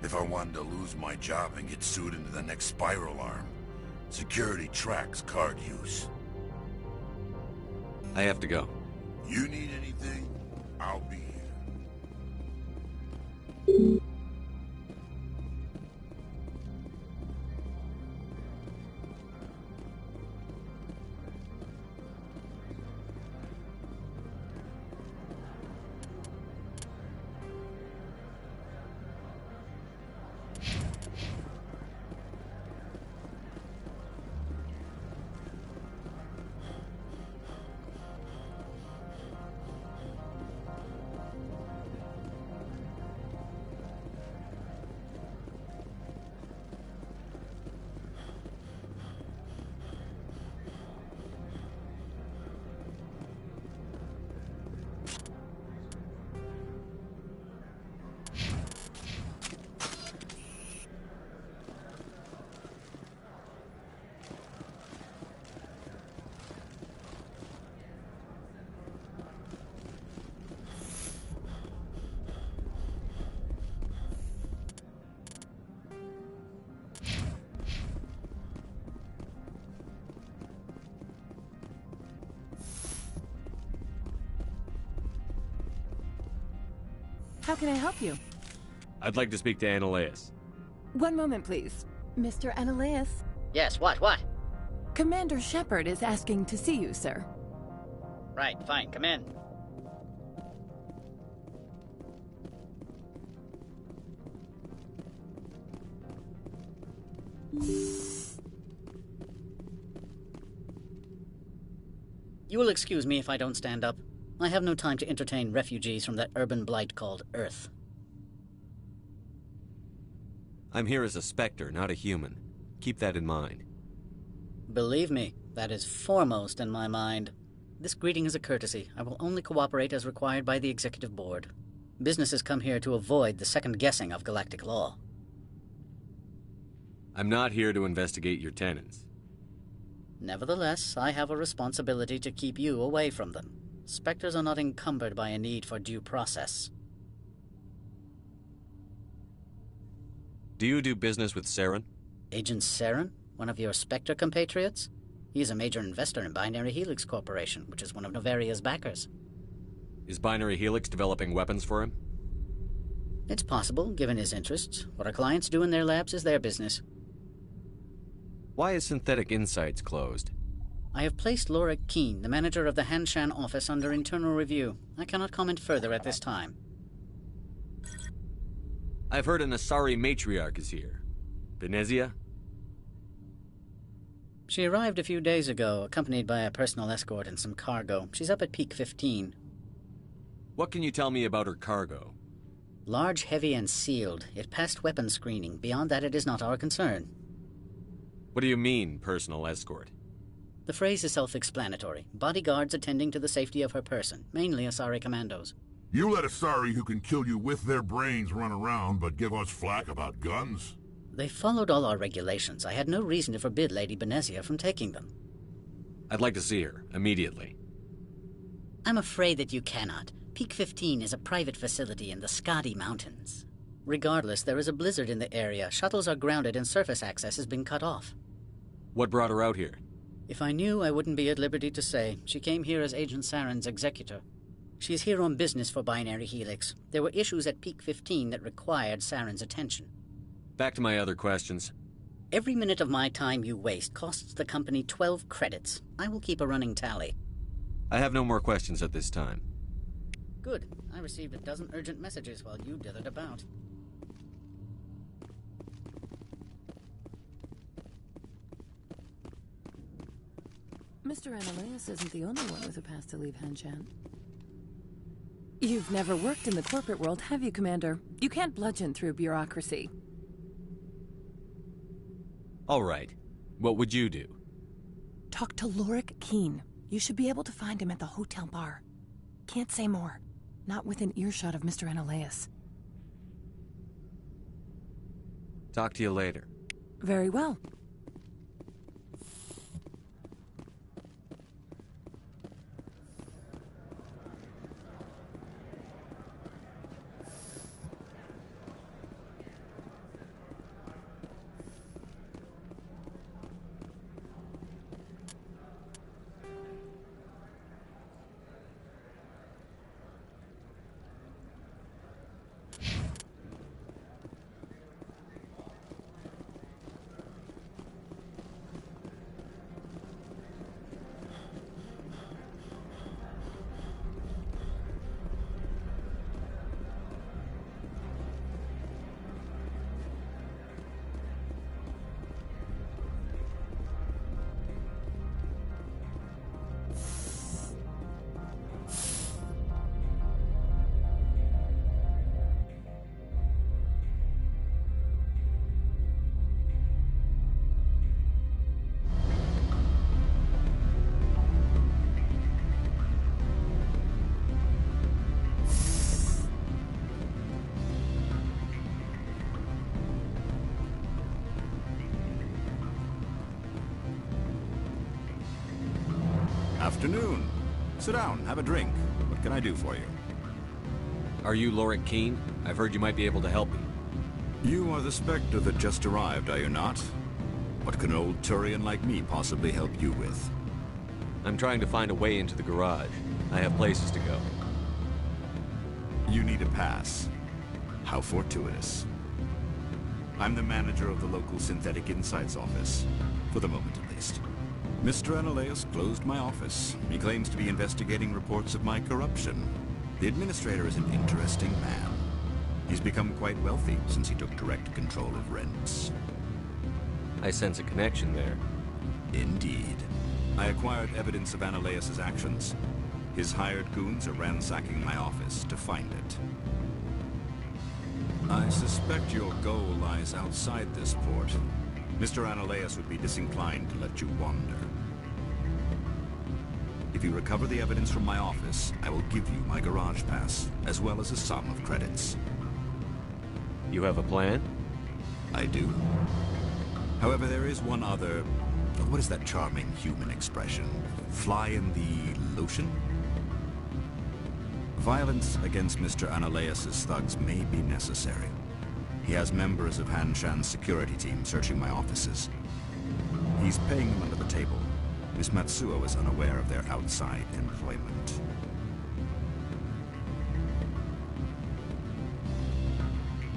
If I wanted to lose my job and get sued into the next spiral arm. Security tracks card use. I have to go. You need anything, I'll be here. How can I help you? I'd like to speak to Analeas. One moment, please. Mr. Analeas? Yes, what? Commander Shepard is asking to see you, sir. Right, fine, come in. You will excuse me if I don't stand up. I have no time to entertain refugees from that urban blight called Earth. I'm here as a Spectre, not a human. Keep that in mind. Believe me, that is foremost in my mind. This greeting is a courtesy. I will only cooperate as required by the Executive Board. Businesses come here to avoid the second guessing of galactic law. I'm not here to investigate your tenants. Nevertheless, I have a responsibility to keep you away from them. Spectres are not encumbered by a need for due process. Do you do business with Saren? Agent Saren? One of your Spectre compatriots? He is a major investor in Binary Helix Corporation, which is one of Novaria's backers. Is Binary Helix developing weapons for him? It's possible, given his interests. What our clients do in their labs is their business. Why is Synthetic Insights closed? I have placed Laura Keene, the manager of the Hanshan office, under internal review. I cannot comment further at this time. I've heard an Asari matriarch is here. Benezia? She arrived a few days ago, accompanied by a personal escort and some cargo. She's up at Peak 15. What can you tell me about her cargo? Large, heavy, and sealed. It passed weapons screening. Beyond that, it is not our concern. What do you mean, personal escort? The phrase is self-explanatory. Bodyguards attending to the safety of her person, mainly Asari commandos. You let Asari who can kill you with their brains run around, but give us flack about guns? They followed all our regulations. I had no reason to forbid Lady Benezia from taking them. I'd like to see her, immediately. I'm afraid that you cannot. Peak 15 is a private facility in the Skadi Mountains. Regardless, there is a blizzard in the area. Shuttles are grounded and surface access has been cut off. What brought her out here? If I knew, I wouldn't be at liberty to say. She came here as Agent Saren's executor. She is here on business for Binary Helix. There were issues at Peak 15 that required Saren's attention. Back to my other questions. Every minute of my time you waste costs the company 12 credits. I will keep a running tally. I have no more questions at this time. Good. I received a dozen urgent messages while you dithered about. Mr. Analaeus isn't the only one with a pass to leave Hanshan. You've never worked in the corporate world, have you, Commander? You can't bludgeon through bureaucracy. All right. What would you do? Talk to Lorik Keen. You should be able to find him at the hotel bar. Can't say more. Not within earshot of Mr. Analaeus. Talk to you later. Very well. Afternoon. Sit down, have a drink. What can I do for you? Are you Lorik Keen? I've heard you might be able to help me. You are the Spectre that just arrived, are you not? What can an old Turian like me possibly help you with? I'm trying to find a way into the garage. I have places to go. You need a pass. How fortuitous. I'm the manager of the local Synthetic Insights office. For the moment, at least. Mr. Analaeus closed my office. He claims to be investigating reports of my corruption. The administrator is an interesting man. He's become quite wealthy since he took direct control of rents. I sense a connection there. Indeed. I acquired evidence of Analaeus' actions. His hired goons are ransacking my office to find it. I suspect your goal lies outside this port. Mr. Analaeus would be disinclined to let you wander. If you recover the evidence from my office, I will give you my garage pass, as well as a sum of credits. You have a plan? I do. However, there is one other... What is that charming human expression? Fly in the lotion? Violence against Mr. Analaeus' thugs may be necessary. He has members of Hanshan's security team searching my offices. He's paying them under the table. Miss Matsuo is unaware of their outside employment.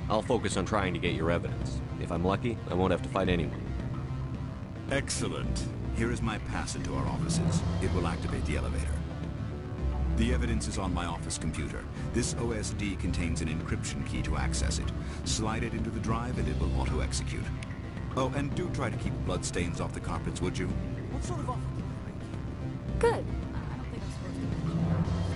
I'll focus on trying to get your evidence. If I'm lucky, I won't have to fight anyone. Excellent. Here is my pass into our offices. It will activate the elevator. The evidence is on my office computer. This OSD contains an encryption key to access it. Slide it into the drive and it will auto-execute. Oh, and do try to keep bloodstains off the carpets, would you? What sort of offer did they make you? Good. I don't think I'm supposed to mention.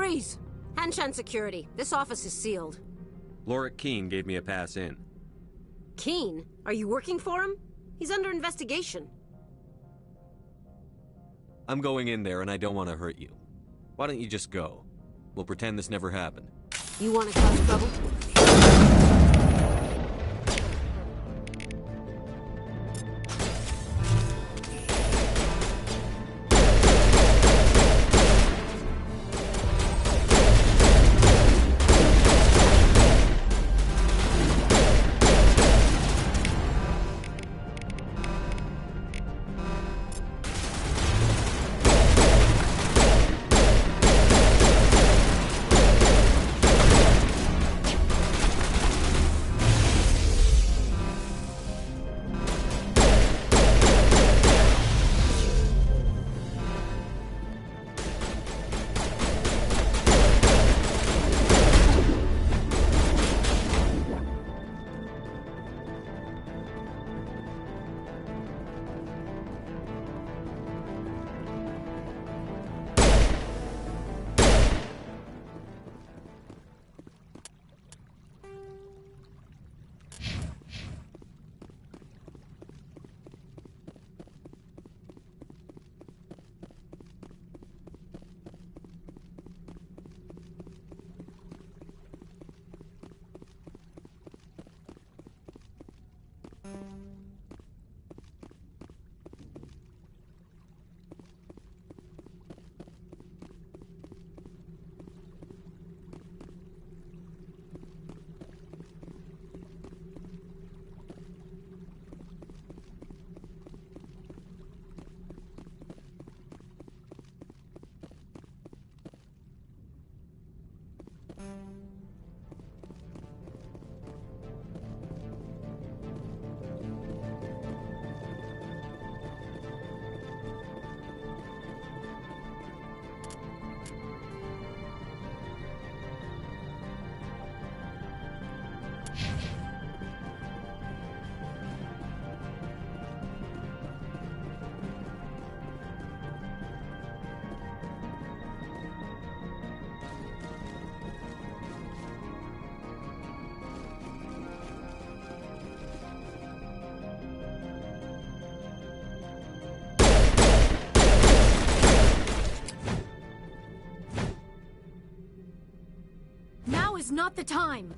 Freeze! Hanshan Security. This office is sealed. Lorik Keene gave me a pass in. Keene? Are you working for him? He's under investigation. I'm going in there and I don't want to hurt you. Why don't you just go? We'll pretend this never happened. You want to cause trouble? Now is not the time!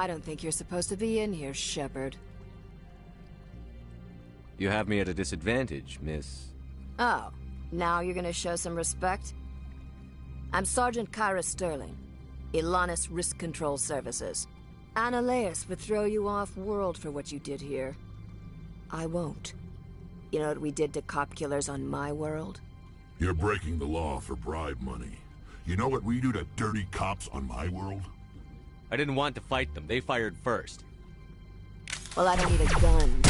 I don't think you're supposed to be in here, Shepard. You have me at a disadvantage, miss. Oh, now you're gonna show some respect? I'm Sergeant Kyra Sterling, Ilanis Risk Control Services. Annileus would throw you off-world for what you did here. I won't. You know what we did to cop killers on my world? You're breaking the law for bribe money. You know what we do to dirty cops on my world? I didn't want to fight them. They fired first. Well, I don't need a gun.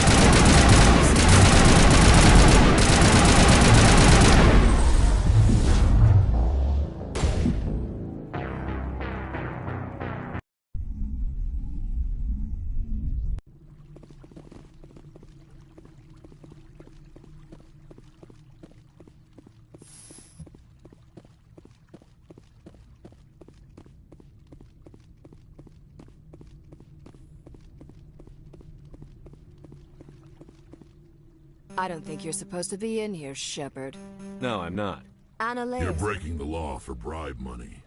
I don't think you're supposed to be in here, Shepard. No, I'm not. Annaleis. You're breaking the law for bribe money.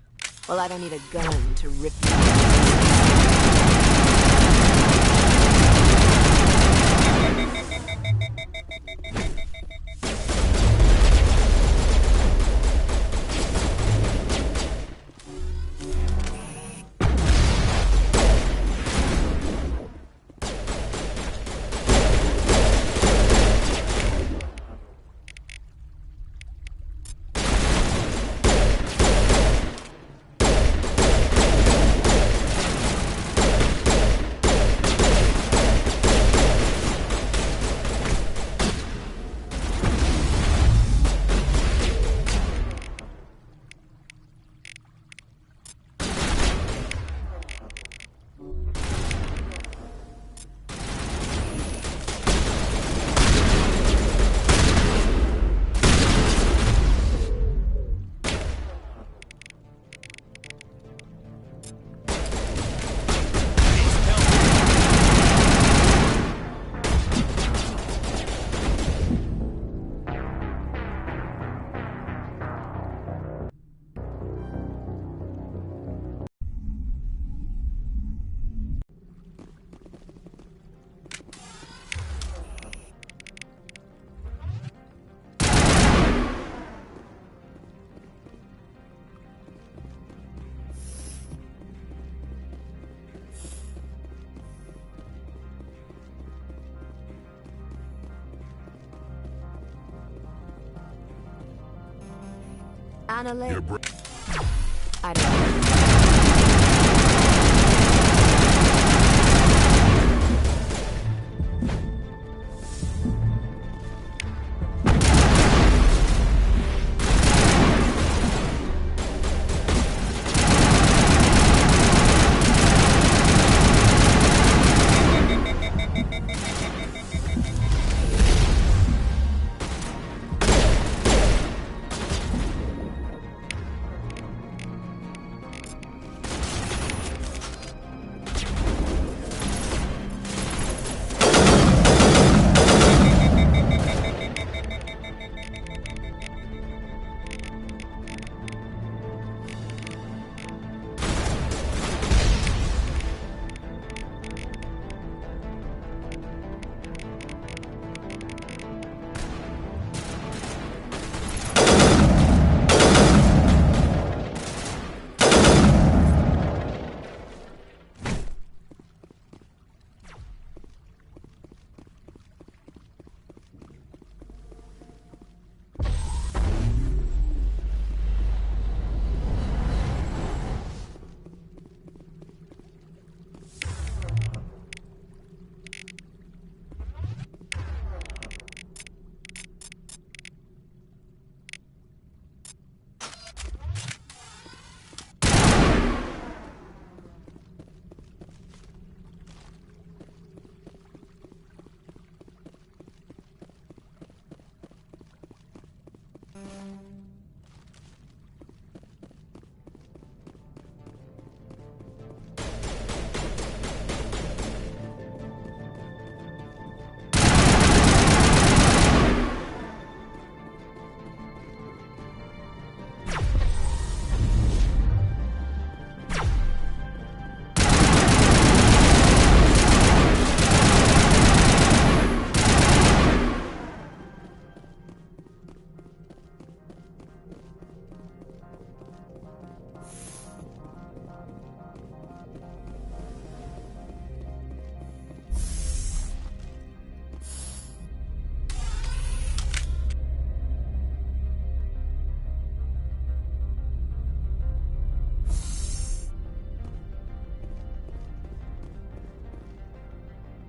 Well, I don't need a gun to rip you. Annaleis. I don't know.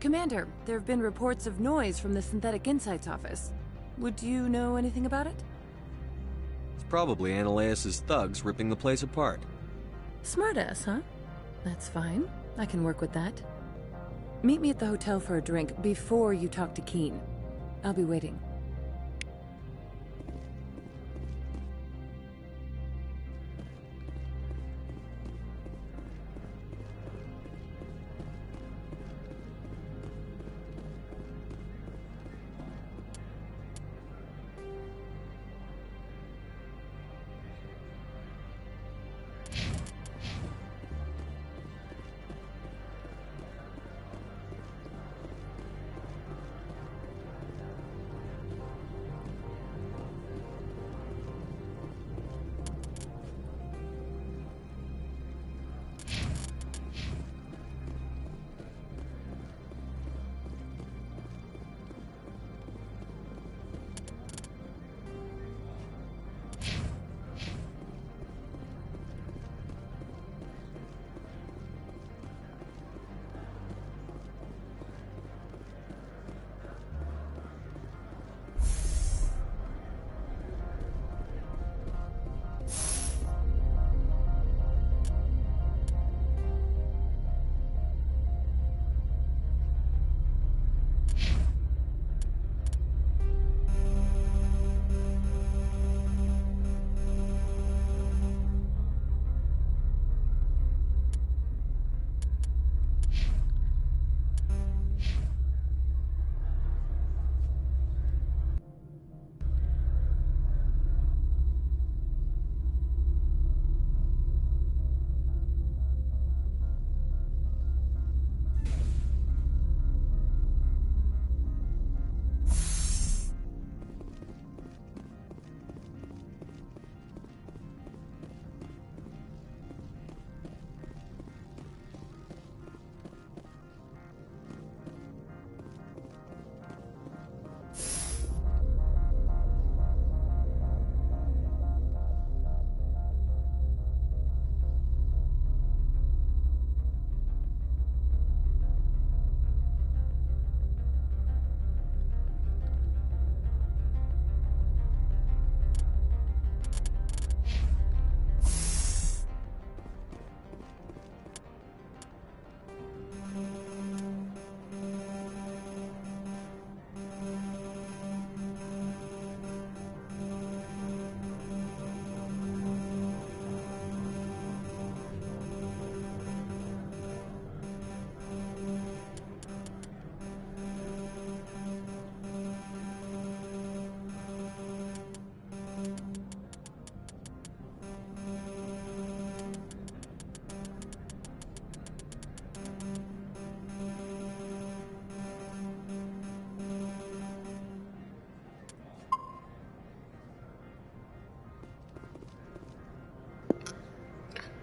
Commander, there have been reports of noise from the Synthetic Insights office. Would you know anything about it? It's probably Annaleis' thugs ripping the place apart. Smartass, huh? That's fine. I can work with that. Meet me at the hotel for a drink before you talk to Keen. I'll be waiting.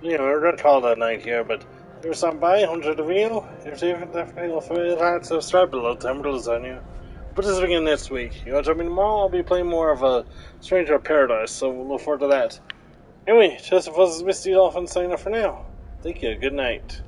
you know, we're going to call it a night here, but there's some by 100 of you. If you definitely feel that subscribe below, $10 on you. But this is again next week. You want to join me tomorrow? I'll be playing more of a Stranger of Paradise, so we'll look forward to that. Anyway, Joseph was Misty Dolphin signing off for now. Thank you. Good night.